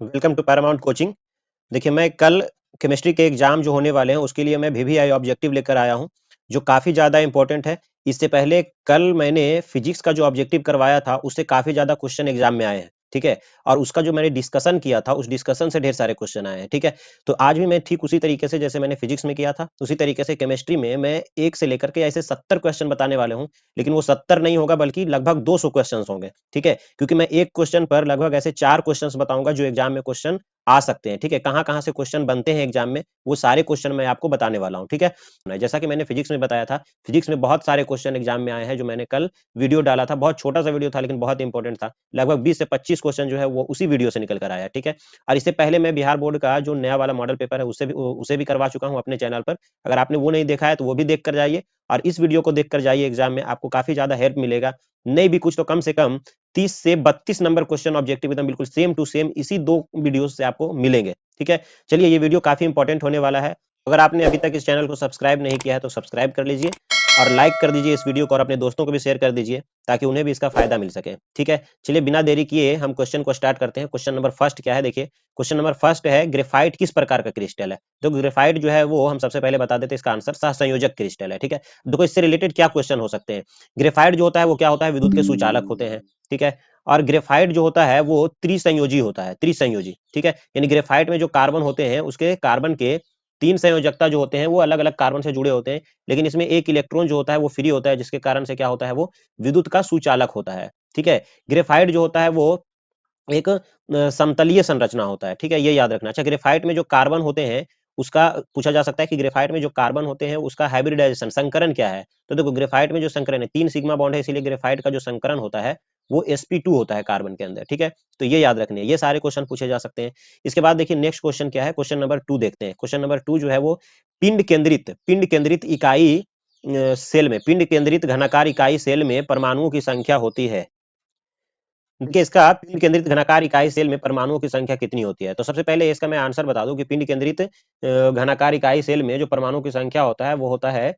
Welcome to Paramount coaching. देखिए, मैं कल केमिस्ट्री के एग्जाम जो होने वाले हैं उसके लिए मैं वीवीआई ऑब्जेक्टिव लेकर आया हूं, जो काफ़ी ज़्यादा इंपॉर्टेंट है। इससे पहले कल मैंने फिजिक्स का जो ऑब्जेक्टिव करवाया था उससे काफ़ी ज़्यादा क्वेश्चन एग्जाम में आए हैं, ठीक है। और उसका जो मैंने डिस्कशन किया था उस डिस्कशन से ढेर सारे क्वेश्चन आए हैं, ठीक है। तो आज भी मैं ठीक उसी तरीके से जैसे मैंने फिजिक्स में किया था उसी तरीके से केमिस्ट्री में मैं 1 से लेकर के ऐसे 70 क्वेश्चन बताने वाले हूँ। लेकिन वो 70 नहीं होगा बल्कि लगभग 200 क्वेश्चन होंगे, ठीक है। क्योंकि मैं एक क्वेश्चन पर लगभग ऐसे 4 क्वेश्चन बताऊंगा जो एग्जाम में क्वेश्चन आ सकते हैं, ठीक है। कहाँ-कहाँ से क्वेश्चन बनते हैं एग्जाम में वो सारे क्वेश्चन मैं आपको बताने वाला हूँ, ठीक है। जैसा कि मैंने फिजिक्स में बताया था, फिजिक्स में बहुत सारे क्वेश्चन एग्जाम में आए हैं जो मैंने कल वीडियो डाला था। बहुत छोटा सा वीडियो था लेकिन बहुत इंपॉर्टेंट था। लगभग 20 से 25 क्वेश्चन जो है वो उसी वीडियो से निकल कर आया है, ठीक है। और इससे पहले मैं बिहार बोर्ड का जो नया वाला मॉडल पेपर है उसे भी करवा चुका हूँ अपने चैनल पर। अगर आपने वो नहीं देखा है तो वो भी देख कर जाइए और इस वीडियो को देख कर जाइए एग्जाम में, आपको काफी ज्यादा हेल्प मिलेगा। नहीं भी कुछ तो कम से कम 30 से 32 नंबर क्वेश्चन ऑब्जेक्टिव एकदम बिल्कुल सेम टू सेम इसी 2 वीडियोस से आपको मिलेंगे, ठीक है। चलिए, ये वीडियो काफी इंपॉर्टेंट होने वाला है। अगर आपने अभी तक इस चैनल को सब्सक्राइब नहीं किया है तो सब्सक्राइब कर लीजिए और लाइक कर दीजिए इस वीडियो को और अपने दोस्तों को भी शेयर कर दीजिए ताकि उन्हें भी इसका फायदा मिल सके, ठीक है। चलिए, बिना देरी किए हम क्वेश्चन को स्टार्ट करते हैं। क्वेश्चन नंबर फर्स्ट क्या है, देखिए। क्वेश्चन नंबर फर्स्ट है, ग्रेफाइट किस प्रकार का क्रिस्टल है। तो ग्रेफाइट जो है वो हम सबसे पहले बता देते हैं, इसका आंसर सहसंयोजक क्रिस्टल है, ठीक है। देखो, इससे रिलेटेड क्या क्वेश्चन हो सकते हैं। ग्रेफाइट जो होता है वो क्या होता है, विद्युत के सुचालक होते हैं, ठीक है। और ग्रेफाइट जो होता है वो त्रिसंयोजी होता है, त्रिसंयोजी, ठीक है। यानी ग्रेफाइट में जो कार्बन होते हैं उसके कार्बन के 3 संयोजकता जो होते हैं वो अलग अलग कार्बन से जुड़े होते हैं। लेकिन इसमें एक इलेक्ट्रॉन जो होता है वो फ्री होता है जिसके कारण से क्या होता है, वो विद्युत का सुचालक होता है, ठीक है। ग्रेफाइट जो होता है वो एक समतलीय संरचना होता है, ठीक है, ये याद रखना। अच्छा, ग्रेफाइट में जो कार्बन होते हैं उसका पूछा जा सकता है कि ग्रेफाइट में जो कार्बन होते हैं उसका हाइब्रिडाइजेशन संकरण क्या है। तो देखो, ग्रेफाइट में जो संकरण है 3 सिग्मा बॉन्ड है, इसीलिए ग्रेफाइट का जो संकरण होता है वो sp2 होता है कार्बन के अंदर, ठीक है। तो ये याद रखने हैं, ये सारे क्वेश्चन पूछे जा सकते हैं। इसके बाद देखिए नेक्स्ट क्वेश्चन क्या है, क्वेश्चन नंबर 2 देखते हैं। क्वेश्चन नंबर 2 जो है वो पिंड केंद्रित इकाई सेल में, पिंड केंद्रित घनाकार इकाई सेल में परमाणुओं की संख्या होती है। देखिए, इसका पिंड केंद्रित घनाकार इकाई सेल में परमाणुओं की संख्या कितनी होती है। तो सबसे पहले इसका मैं आंसर बता दूं कि पिंड केंद्रित घनाकार इकाई सेल में जो परमाणुओं की संख्या होता है वो होता है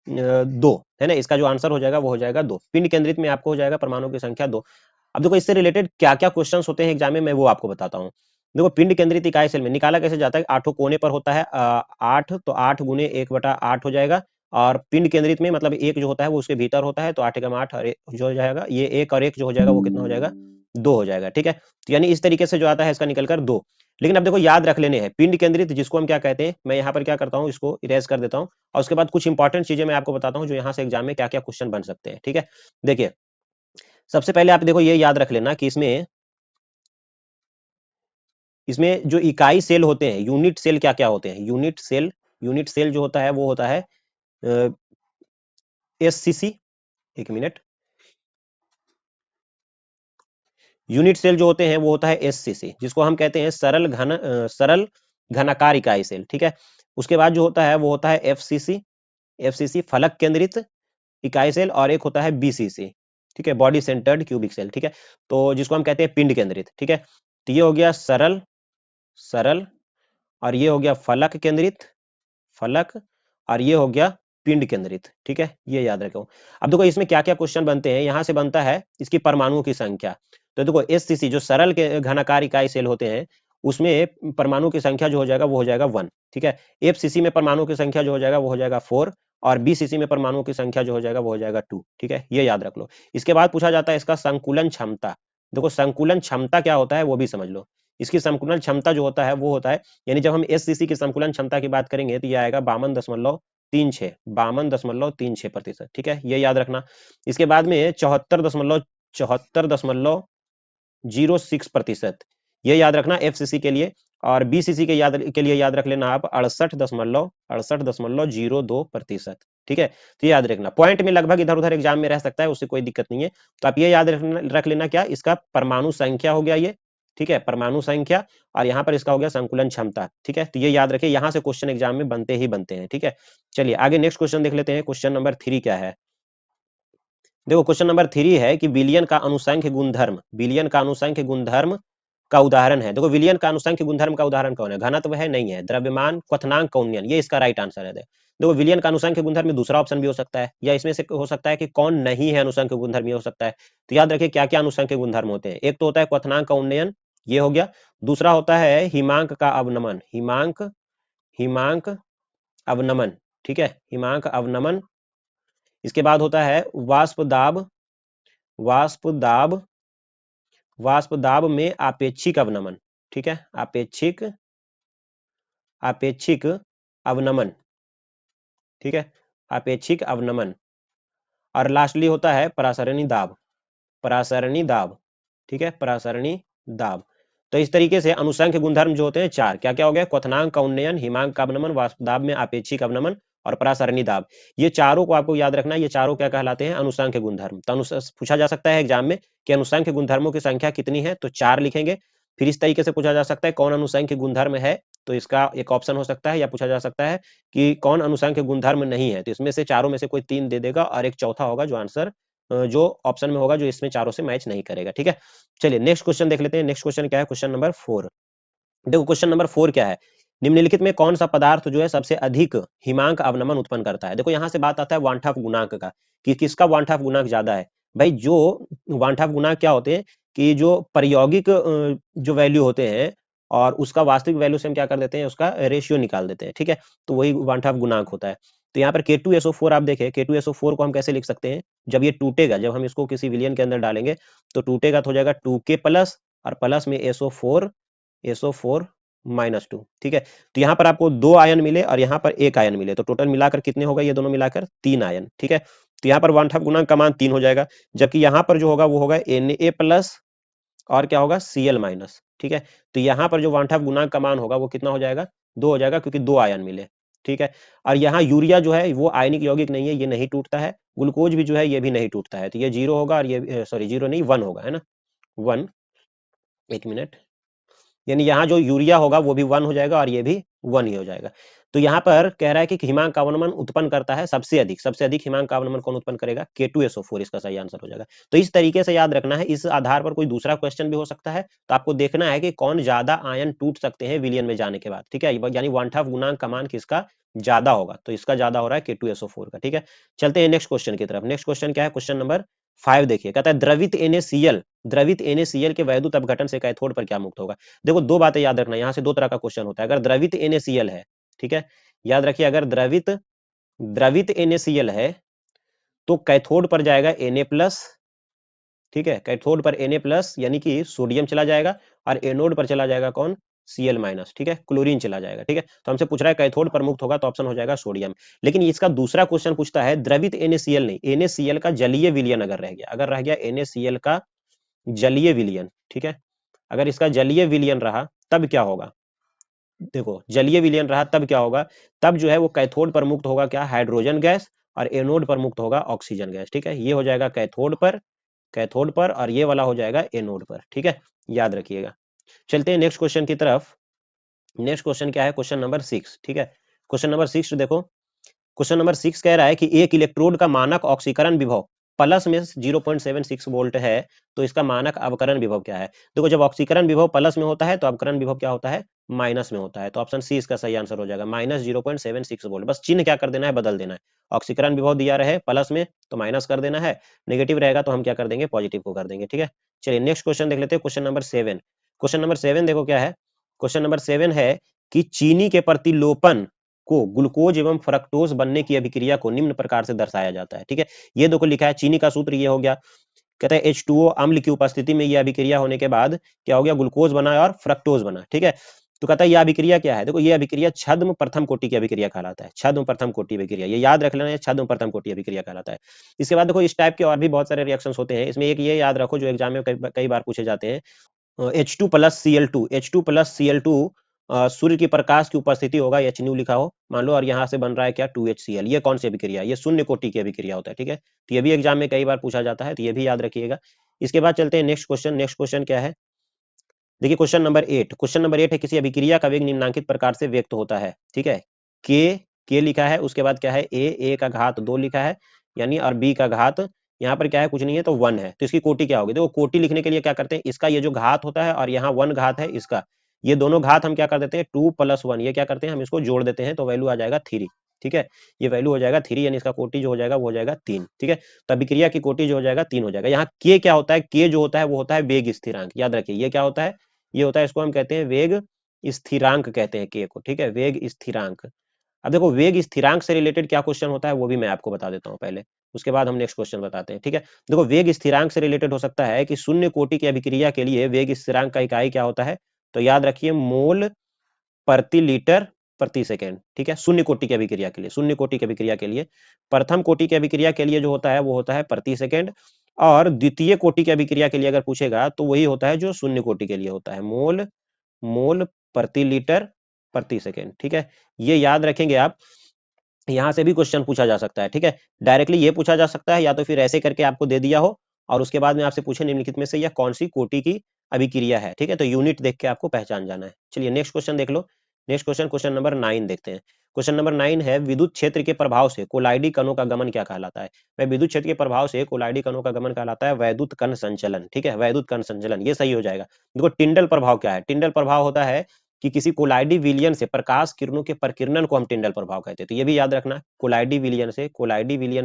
2, है ना। इसका जो आंसर हो जाएगा वो हो जाएगा 2। पिंड केंद्रित में आपको हो जाएगा परमाणुओं की संख्या 2। अब देखो, इससे रिलेटेड क्या क्या क्वेश्चन होते हैं एग्जाम में मैं वो आपको बताता हूँ। देखो, पिंड केंद्रित इकाई सेल में निकाला कैसे जाता है, 8 कोने पर होता है 8, तो 8 गुने 1/8 हो जाएगा। और पिंड केंद्रित में मतलब एक जो होता है वो उसके भीतर होता है, तो 8 एकम 8 और जो हो जाएगा ये 1 और 1 जो हो जाएगा वो कितना हो जाएगा, 2 हो जाएगा, ठीक है। तो यानी इस तरीके से जो आता है इसका निकल कर 2। लेकिन अब देखो, याद रख लेने हैं पिंड केंद्रित जिसको हम क्या कहते हैं। मैं यहाँ पर क्या करता हूँ, इसको इरेज कर देता हूँ और उसके बाद कुछ इंपॉर्टेंट चीजें मैं आपको बताता हूँ जो यहाँ से एग्जाम में क्या क्या क्वेश्चन बन सकते हैं, ठीक है। देखिए, सबसे पहले आप देखो ये याद रख लेना कि इसमें इसमें जो इकाई सेल होते हैं, यूनिट सेल क्या क्या होते हैं। यूनिट सेल जो होता है वो होता है एससीसी। एक मिनट। यूनिट सेल जो होते हैं वो होता है एससीसी, जिसको हम कहते हैं सरल घनाकार इकाई सेल, ठीक है। उसके बाद जो होता है वो होता है एफसीसी। एफसीसी फलक केंद्रित इकाई सेल, और एक होता है बीसीसी, ठीक है, बॉडी सेंटर्ड क्यूबिक सेल, ठीक है। तो जिसको हम कहते हैं पिंड केंद्रित, ठीक है। तो ये हो गया सरल सरल और ये हो गया फलक और ये हो गया पिंड केंद्रित, ठीक है, ये याद रखो। अब देखो, इसमें क्या क्या क्वेश्चन बनते हैं, यहां से बनता है इसकी परमाणुओं की संख्या। तो देखो, एससीसी जो सरल के घनाकार इकाई सेल होते हैं उसमें परमाणु की संख्या जो हो जाएगा वो हो जाएगा 1, ठीक है। एफसीसी में परमाणु की संख्या जो हो जाएगा वो हो जाएगा 4 और बीसीसी में परमाणु की संख्या जो हो जाएगा वो हो जाएगा 2, ठीक है, ये याद रख लो। इसके बाद पूछा जाता है इसका संकुलन क्षमता। देखो, संकुलन क्षमता क्या होता है वो भी समझ लो। इसकी संकुलन क्षमता जो होता है वो होता है, यानी जब हम एससीसी की संकुलन क्षमता की बात करेंगे तो ये आएगा 52.36%, ठीक है, ये याद रखना। इसके बाद में 74.06%, ये याद रखना एफसीसी के लिए। और बीसीसी के लिए याद रख लेना आप 68.02%, ठीक है। तो ये याद रखना, पॉइंट में लगभग इधर उधर एग्जाम में रह सकता है, उससे कोई दिक्कत नहीं है। तो आप ये याद रख लेना क्या, इसका परमाणु संख्या हो गया ये, ठीक है, परमाणु संख्या। और यहाँ पर इसका हो गया संकुलन क्षमता, ठीक है। तो ये याद रखिए, यहाँ से क्वेश्चन एग्जाम में बनते ही बनते हैं, ठीक है। चलिए आगे नेक्स्ट क्वेश्चन देख लेते हैं। क्वेश्चन नंबर 3 क्या है, देखो क्वेश्चन नंबर 3 है कि विलियन का अनुसंख्य गुणधर्म का उदाहरण है। देखो, विलियन का अनुसंख्य गुणधर्म का उदाहरण कौन है, घनत्व है, नहीं है, द्रव्यमान, क्वथनांक, कौनयन, ये इसका राइट आंसर है। देखो, विलियन का अनुसंख्य गुणधर्म में दूसरा ऑप्शन भी हो सकता है, या इसमें से हो सकता है कि कौन नहीं है अनुसंख्य गुणधर्म, ये हो सकता है। तो याद रखिए क्या क्या अनुसंख्य गुणधर्म होते हैं। एक तो होता है क्वथनांक का उन्नयन, ये हो गया। दूसरा होता है हिमांक का अवनमन, हिमांक अवनमन, ठीक है, हिमांक अवनमन। इसके बाद होता है वाष्प दाब, वाष्प दाब, वाष्प दाब में आपेक्षिक अवनमन, ठीक है, आपेक्षिक अवनमन, ठीक है, आपेक्षिक अवनमन। और लास्टली होता है परासरणी दाब, परासरणी दाब, ठीक है, परासरणी दाब। तो इस तरीके से अनुसंख्य गुणधर्म जो होते हैं चार, क्या क्या हो गया, क्वथनांक का उन्नयन, हिमांक का अवनमन, वाष्प दाब में आपेक्षिक अवनमन और परासरणी दाब। ये चारों को आपको याद रखना है, ये चारों क्या कहलाते हैं, अनुसंख्य गुणधर्म। तो पूछा जा सकता है एग्जाम में कि अनुसंख्य गुणधर्मों की संख्या कितनी है, तो 4 लिखेंगे। फिर इस तरीके से पूछा जा सकता है कौन अनुसंख्य गुणधर्म है, तो इसका एक ऑप्शन हो सकता है, या पूछा जा सकता है कि कौन अनुसंख्य गुणधर्म नहीं है, तो इसमें से चारों में से कोई 3 दे देगा और एक चौथा होगा जो आंसर जो ऑप्शन में होगा जो इसमें चारों से मैच नहीं करेगा, ठीक है। चलिए नेक्स्ट क्वेश्चन देख लेते हैं। नेक्स्ट क्वेश्चन क्या है, क्वेश्चन नंबर 4। देखो क्वेश्चन नंबर 4 क्या है, निम्नलिखित में कौन सा पदार्थ जो है सबसे अधिक हिमांक अवनमन उत्पन्न करता है। देखो यहाँ से बात आता है वांठफ गुणांक का, कि किसका वांठफ गुणांक ज्यादा है। भाई जो वांठफ गुणांक क्या होते हैं कि जो प्रायोगिक जो वैल्यू होते हैं और उसका वास्तविक वैल्यू से हम क्या कर देते हैं, उसका रेशियो निकाल देते हैं, ठीक है, तो वही वांठफ गुणांक होता है। तो यहाँ पर K2SO4 आप देखें, K2SO4 को हम कैसे लिख सकते हैं, जब ये टूटेगा, जब हम इसको किसी विलयन के अंदर डालेंगे तो टूटेगा तो हो जाएगा 2K प्लस और प्लस में SO4 -2, ठीक है। तो यहाँ पर आपको 2 आयन मिले और यहाँ पर 1 आयन मिले, तो टोटल मिलाकर कितने होगा, ये दोनों मिलाकर 3 आयन, ठीक है। तो यहाँ पर वांठफ गुणांक का मान 3 हो जाएगा, जबकि यहाँ पर जो होगा वो होगा Na प्लस और क्या होगा Cl माइनस, ठीक है। तो यहाँ पर जो वांठफ गुणांक का मान होगा वो कितना हो जाएगा, 2 हो जाएगा, क्योंकि 2 आयन मिले, ठीक है। और यहाँ यूरिया जो है वो आयनिक यौगिक नहीं है, ये नहीं टूटता है। ग्लूकोज भी जो है ये भी नहीं टूटता है, तो ये 0 होगा और ये सॉरी 0 नहीं 1 होगा, है ना, 1, एक मिनट, यानी यहाँ जो यूरिया होगा वो भी 1 हो जाएगा और ये भी 1 ही हो जाएगा। तो यहाँ पर कह रहा है कि हिमांक का अवनमन उत्पन्न करता है सबसे अधिक हिमांक का अवनमन कौन उत्पन्न करेगा, K2SO4 इसका सही आंसर हो जाएगा। तो इस तरीके से याद रखना है, इस आधार पर कोई दूसरा क्वेश्चन भी हो सकता है, तो आपको देखना है कि कौन ज्यादा आयन टूट सकते हैं विलियन में जाने के बाद, ठीक है, यानी वांठफ गुणांक का मान किसका ज्यादा होगा, तो इसका ज्यादा हो रहा है K2SO4 का, ठीक है। चलते हैं नेक्स्ट क्वेश्चन की तरफ। नेक्स्ट क्वेश्चन क्या है, क्वेश्चन नंबर 5 देखिए, कहता है द्रवित NaCl के वैद्युत अपघटन से कैथोड पर क्या मुक्त होगा। देखो दो बातें याद रखना, यहाँ से दो तरह का क्वेश्चन होता है। अगर द्रवित NaCl है, ठीक है, याद रखिए, अगर द्रवित NaCl है तो कैथोड पर जाएगा Na+, ठीक है, कैथोड पर Na+, यानी कि सोडियम चला जाएगा, और एनोड पर चला जाएगा कौन, Cl-, ठीक है, क्लोरीन चला जाएगा, ठीक है। तो हमसे पूछ रहा है कैथोड पर मुक्त होगा, तो ऑप्शन हो जाएगा सोडियम। लेकिन इसका दूसरा क्वेश्चन पूछता है द्रवित NaCl नहीं, NaCl का जलीय विलयन अगर रह गया NaCl का जलीय विलयन, ठीक है, अगर इसका जलीय विलयन रहा तब क्या होगा, देखो जलीय विलयन रहा तब क्या होगा, तब जो है वो कैथोड पर मुक्त होगा क्या, हाइड्रोजन गैस, और एनोड पर मुक्त होगा ऑक्सीजन गैस, ठीक है। ये हो जाएगा कैथोड पर और ये वाला हो जाएगा एनोड पर, ठीक है, याद रखिएगा। चलते हैं नेक्स्ट क्वेश्चन की तरफ। नेक्स्ट क्वेश्चन क्या है, क्वेश्चन नंबर 6, ठीक है। क्वेश्चन नंबर 6 देखो, क्वेश्चन नंबर 6 कह रहा है कि एक इलेक्ट्रोड का मानक ऑक्सीकरण विभव प्लस में 0.76 वोल्ट है, तो इसका मानक अवकरण विभव क्या है। देखो जब ऑक्सीकरण विभव प्लस में होता है तो अवकरण विभव क्या होता है, माइनस में होता है, तो ऑप्शन सी इसका सही आंसर हो जाएगा, -0.76 वोल्ट। बस चिन्ह क्या कर देना है, बदल देना है। ऑक्सीकरण विभव दिया रहे प्लस में तो माइनस कर देना है, नेगेटिव रहेगा तो हम क्या कर देंगे, पॉजिटिव को कर देंगे, ठीक है। चलिए नेक्स्ट क्वेश्चन देख लेते हैं, क्वेश्चन नंबर 7। क्वेश्चन नंबर 7 देखो क्या है, क्वेश्चन नंबर 7 है कि चीनी के प्रतिलोपन को ग्लूकोज एवं फ्रक्टोज बनने की अभिक्रिया को निम्न प्रकार से दर्शाया जाता है, ठीक है। ये देखो लिखा है, चीनी का सूत्र ये हो गया, कहता है H2O अम्ल की उपस्थिति में यह अभिक्रिया होने के बाद क्या हो गया, ग्लूकोज बना और फ्रक्टोज बना, ठीक है। तो कहता है यह अभिक्रिया क्या है, देखो ये अभिक्रिया छद्म प्रथम कोटि की अभिक्रिया कहलाता है, छद्म प्रथम कोटि अभिक्रिया, ये याद रख लेना है, छद्म प्रथम कोटि अभिक्रिया कहलाता है। इसके बाद देखो इस टाइप के और भी बहुत सारे रिएक्शंस होते हैं, इसमें एक ये याद रखो जो एग्जाम में कई बार पूछे जाते हैं, H2 प्लस Cl2 सूर्य की प्रकाश की उपस्थिति होगा, H लिखा हो मान लो, और यहाँ से बन रहा है क्या, 2HCl। ये कौन सी अभिक्रिया, ये शून्य कोटि की अभिक्रिया होता है, ठीक है। तो ये भी एग्जाम में कई बार पूछा जाता है, तो ये भी याद रखिएगा। इसके बाद चलते हैं नेक्स्ट क्वेश्चन। नेक्स्ट क्वेश्चन क्या है, देखिए क्वेश्चन नंबर 8। क्वेश्चन नंबर 8 है किसी अभिक्रिया का वेग निम्नांकित प्रकार से व्यक्त होता है, ठीक है। के लिखा है, उसके बाद क्या है, ए का घात 2 लिखा है, यानी और बी का घात यहाँ पर क्या है, कुछ नहीं है, तो 1 है, तो इसकी कोटि क्या होगी। देखो कोटि लिखने के लिए क्या करते हैं, इसका ये जो घात होता है और यहाँ 1 घात है इसका, ये दोनों घात हम क्या कर देते हैं, 2 + 1, ये क्या करते हैं, हम इसको जोड़ देते हैं, तो वैल्यू आ जाएगा 3, ठीक है। ये वैल्यू हो जाएगा 3, यानी इसका कोटि जो हो जाएगा वो हो जाएगा 3, ठीक है। तो अभिक्रिया की कोटि जो हो जाएगा 3 हो जाएगा। यहाँ के क्या होता है, के जो होता है वो होता है वेग स्थिरांक, याद रखिए ये क्या होता है, ये होता है, इसको हम कहते हैं वेग स्थिरांक कहते हैं के को, ठीक है, वेग स्थिरांक। अब देखो वेग स्थिरांक से रिलेटेड क्या क्वेश्चन होता है वो भी मैं आपको बता देता हूँ पहले, उसके बाद हम नेक्स्ट क्वेश्चन बताते हैं, ठीक है। देखो वेग स्थिरांक से रिलेटेड हो सकता है कि शून्य कोटि की अभिक्रिया के लिए वेग स्थिरांक का इकाई क्या होता है, तो याद रखिए मोल प्रति लीटर प्रति सेकेंड, ठीक है, शून्य कोटि की अभिक्रिया के लिए, शून्य कोटि की अभिक्रिया के लिए। प्रथम कोटि की अभिक्रिया के लिए जो होता है वो होता है प्रति सेकेंड, और द्वितीय कोटि की अभिक्रिया के लिए अगर पूछेगा तो वही होता है जो शून्य कोटि के लिए होता है, मोल मोल प्रति लीटर प्रति सेकेंड, ठीक है। ये याद रखेंगे आप, यहां से भी क्वेश्चन पूछा जा सकता है, ठीक है। डायरेक्टली ये पूछा जा सकता है या तो फिर ऐसे करके आपको दे दिया हो और उसके बाद में आपसे पूछे निम्नलिखित में से यह कौन सी कोटि की अभिक्रिया है, ठीक है। तो यूनिट देख के आपको पहचान जाना है। चलिए नेक्स्ट क्वेश्चन देख लो। नेक्स्ट क्वेश्चन, क्वेश्चन नंबर 9 देखते हैं। क्वेश्चन नंबर 9 है विद्युत क्षेत्र के प्रभाव से कोलाइडी कणों का गमन क्या कहलाता है। वह विद्युत क्षेत्र के प्रभाव से कोलाइडी कणों का गमन कहलाता है वैद्युत कण संचलन, ठीक है, वैद्युत कण संचलन, ये सही हो जाएगा। देखो टिंडल प्रभाव क्या है, टिंडल प्रभाव होता है कि किसी कोलाइडी विलयन से प्रकाश किरणों के प्रकीर्णन को हम टिंडल प्रभाव कहते हैं। तो ये भी याद रखना, कोलाइडी विलयन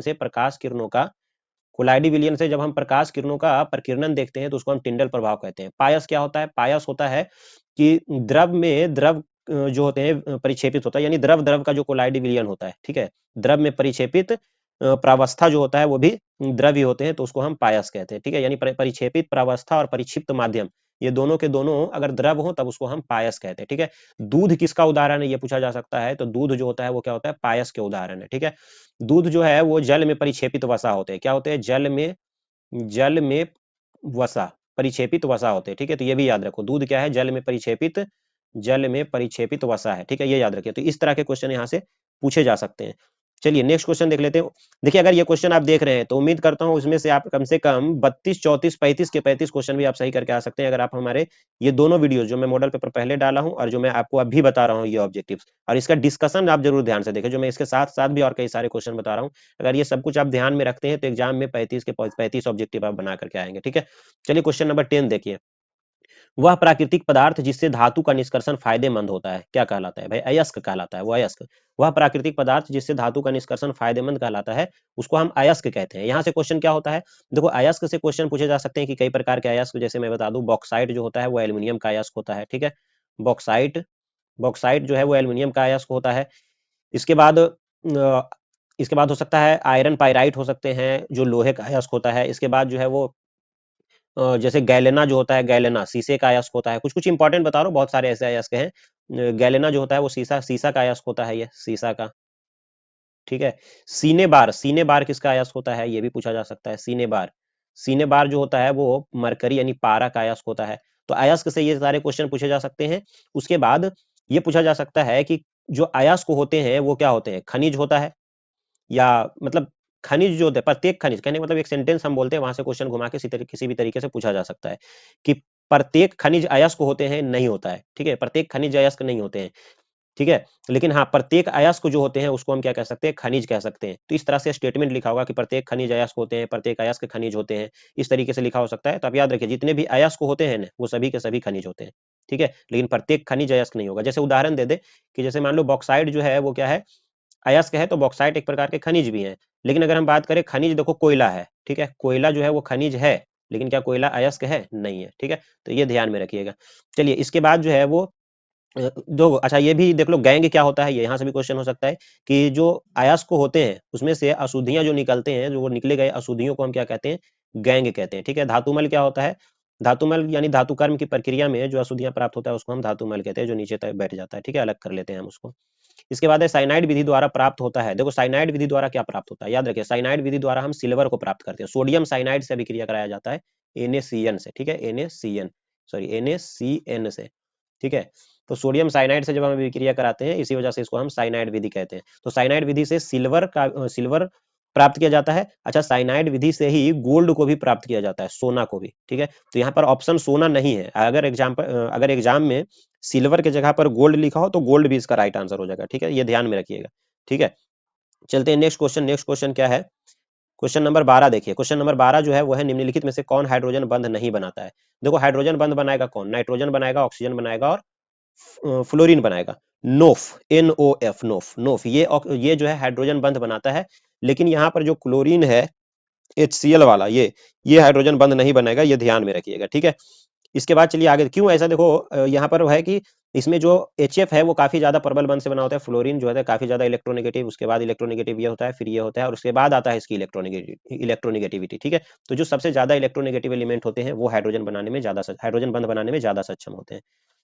से प्रकाश किरणों का, कोलाइडी विलयन से जब हम प्रकाश किरणों का प्रकीर्णन देखते हैं तो उसको हम टिंडल प्रभाव कहते हैं। पायस क्या होता है, पायस होता है कि द्रव में द्रव जो होते हैं परिक्षेपित होता है, यानी द्रव द्रव का जो कोलाइडी विलयन होता है, ठीक है, द्रव में परिक्षेपित प्रावस्था जो होता है वो भी द्रव ही होते हैं, तो उसको हम पायस कहते हैं, ठीक है, यानी परिक्षेपित प्रावस्था और परिक्षिप्त माध्यम ये दोनों के दोनों अगर द्रव हो तब उसको हम पायस कहते हैं, ठीक है। दूध किसका उदाहरण है ये पूछा जा सकता है, तो दूध जो होता है वो क्या होता है, पायस के उदाहरण है, ठीक है। दूध जो है वो जल में परिक्षेपित वसा होते हैं, क्या होते हैं, जल में वसा, परिक्षेपित वसा होते हैं, ठीक है। तो ये भी याद रखो, दूध क्या है, जल में परिक्षेपित वसा है, ठीक है, ये याद रखिए। तो इस तरह के क्वेश्चन यहाँ से पूछे जा सकते हैं। चलिए नेक्स्ट क्वेश्चन देख लेते हैं। देखिए अगर ये क्वेश्चन आप देख रहे हैं तो उम्मीद करता हूं उसमें से आप कम से कम 32, 34, 35 के 35 क्वेश्चन भी आप सही करके आ सकते हैं अगर आप हमारे ये दोनों वीडियो जो मैं मॉडल पेपर पहले डाला हूं और जो मैं आपको अभी बता रहा हूं ये ऑब्जेक्टिव्स, और इसका डिस्कशन आप जरूर ध्यान से देखें, जो मैं इसके साथ साथ भी और कई सारे क्वेश्चन बता रहा हूँ। अगर ये सब कुछ आप ध्यान में रखते हैं तो एग्जाम में 35 के 35 ऑब्जेक्टिव आप बना करके आएंगे, ठीक है। चलिए क्वेश्चन नंबर 10 देखिए। वह प्राकृतिक पदार्थ जिससे धातु का निष्कर्षण फायदेमंद होता है क्या कहलाता है, भाई अयस्क कहलाता है, वो अयस्क। वह प्राकृतिक पदार्थ जिससे धातु का निष्कर्षण फायदेमंद कहलाता है उसको हम अयस्क कहते हैं। यहाँ से क्वेश्चन क्या होता है, देखो अयस्क से क्वेश्चन पूछे जा सकते हैं कि कई प्रकार के अयस्क, जैसे मैं बता दूं बॉक्साइट जो होता है वो एल्यूमिनियम का अयस्क होता है, ठीक है, बॉक्साइट बॉक्साइट जो है वो एल्यूमिनियम का अयस्क होता है। इसके बाद इसके बाद हो सकता है आयरन पाइराइट हो सकते हैं जो लोहे का अयस्क होता है। इसके बाद जो है वो जैसे गैलेना जो होता है, गैलेना शीशे का अयस्क होता है। कुछ कुछ इंपॉर्टेंट बता रहा हूँ, बहुत सारे ऐसे अयस्क हैं। गैलेना जो होता है वो शीशा शीशा का अयस्क होता है, ये शीशा का, ठीक है। सीने बार किसका अयस्क होता है ये भी पूछा जा सकता है, सीने बार जो होता है वो मरकरी यानी पारा का अयस्क होता है। तो अयस्क से ये सारे क्वेश्चन पूछे जा सकते हैं। उसके बाद ये पूछा जा सकता है कि जो अयस्क होते हैं वो क्या होते हैं, खनिज होता है, या मतलब खनिज जो होते हैं, प्रत्येक खनिज, कहने का मतलब एक सेंटेंस हम बोलते हैं वहां से क्वेश्चन घुमा के किसी भी तरीके से पूछा जा सकता है कि प्रत्येक खनिज अयस्क होते हैं, नहीं होता है, ठीक है, प्रत्येक खनिज अयस्क नहीं होते हैं, ठीक है। लेकिन हाँ प्रत्येक अयस्क जो होते हैं उसको हम क्या कह सकते हैं, खनिज कह सकते हैं। तो इस तरह से स्टेटमेंट लिखा होगा कि प्रत्येक खनिज अयस्क होते हैं, प्रत्येक अयस्क खनिज होते हैं, इस तरीके से लिखा हो सकता है। तो आप याद रखिए जितने भी अयस्क होते हैं ना वो सभी के सभी खनिज होते हैं, ठीक है, लेकिन प्रत्येक खनिज अयस्क नहीं होगा। जैसे उदाहरण दे दे कि जैसे मान लो बॉक्साइड जो है वो क्या है, अयस्क है, तो बॉक्साइट एक प्रकार के खनिज भी हैं। लेकिन अगर हम बात करें खनिज, देखो कोयला है, ठीक है, कोयला जो है वो खनिज है, लेकिन क्या कोयला अयस्क है, नहीं है, ठीक है। तो ये ध्यान में रखिएगा। चलिए इसके बाद जो है वो दो, अच्छा ये भी देख लो गैंग क्या होता है, ये यहाँ से भी क्वेश्चन हो सकता है कि जो अयस्क होते हैं उसमें से अशुद्धियां जो निकलते हैं, जो वो निकले गए अशुद्धियों को हम क्या कहते हैं, गैंग कहते हैं, ठीक है। धातुमल क्या होता है, धातुमल यानी धातु कर्म की प्रक्रिया में जो अशुद्धियां प्राप्त होता है उसको हम धातुमल कहते हैं, जो नीचे तक बैठ जाता है, ठीक है, अलग कर लेते हैं हम उसको। इसके बाद है साइनाइड विधि द्वारा प्राप्त होता है। देखो साइनाइड विधि द्वारा क्या प्राप्त होता है, याद रखिए साइनाइड विधि द्वारा हम सिल्वर को प्राप्त करते हैं। सोडियम साइनाइड से अभिक्रिया कराया जाता है NaCN से, ठीक है, NaCN से, ठीक है। तो सोडियम साइनाइड से जब हम अभिक्रिया कराते हैं इसी वजह से इसको हम साइनाइड विधि कहते हैं। तो साइनाइड विधि से सिल्वर प्राप्त किया जाता है। अच्छा साइनाइड विधि से ही गोल्ड को भी प्राप्त किया जाता है, सोना को भी, ठीक है। तो यहाँ पर ऑप्शन सोना नहीं है। अगर एग्जाम में सिल्वर के जगह पर गोल्ड लिखा हो तो गोल्ड भी इसका राइट आंसर हो जाएगा, ठीक है, ये ध्यान में रखिएगा, ठीक है। चलते हैं नेक्स्ट क्वेश्चन। नेक्स्ट क्वेश्चन क्या है, क्वेश्चन नंबर 12 देखिए। क्वेश्चन नंबर 12 जो है वो है निम्नलिखित में से कौन हाइड्रोजन बंध नहीं बनाता है। देखो हाइड्रोजन बंध बनाएगा कौन, नाइट्रोजन बनाएगा, ऑक्सीजन बनाएगा और फ्लोरीन बनाएगा। नोफ, NOF, नोफ ये जो है हाइड्रोजन बंध बनाता है। लेकिन यहाँ पर जो क्लोरीन है HCl वाला, ये हाइड्रोजन बंध नहीं बनेगा, ये ध्यान में रखिएगा, ठीक है। इसके बाद चलिए आगे, क्यों ऐसा देखो यहाँ पर है कि इसमें जो HF है वो काफी ज्यादा प्रबल बंध से बना होता है, फ्लोरीन जो है काफी ज्यादा इलेक्ट्रोनेगेटिव, उसके बाद इलेक्ट्रोनेगेटिव ये होता है, फिर ये होता है, और उसके बाद आता है इसकी इलेक्ट्रोनेगेटिविटी। ठीक है, तो जो सबसे ज्यादा इलेक्ट्रोनेगेटिव एलिमेंट होते हैं वो हाइड्रोजन बंध बनाने में ज्यादा सक्षम होते हैं।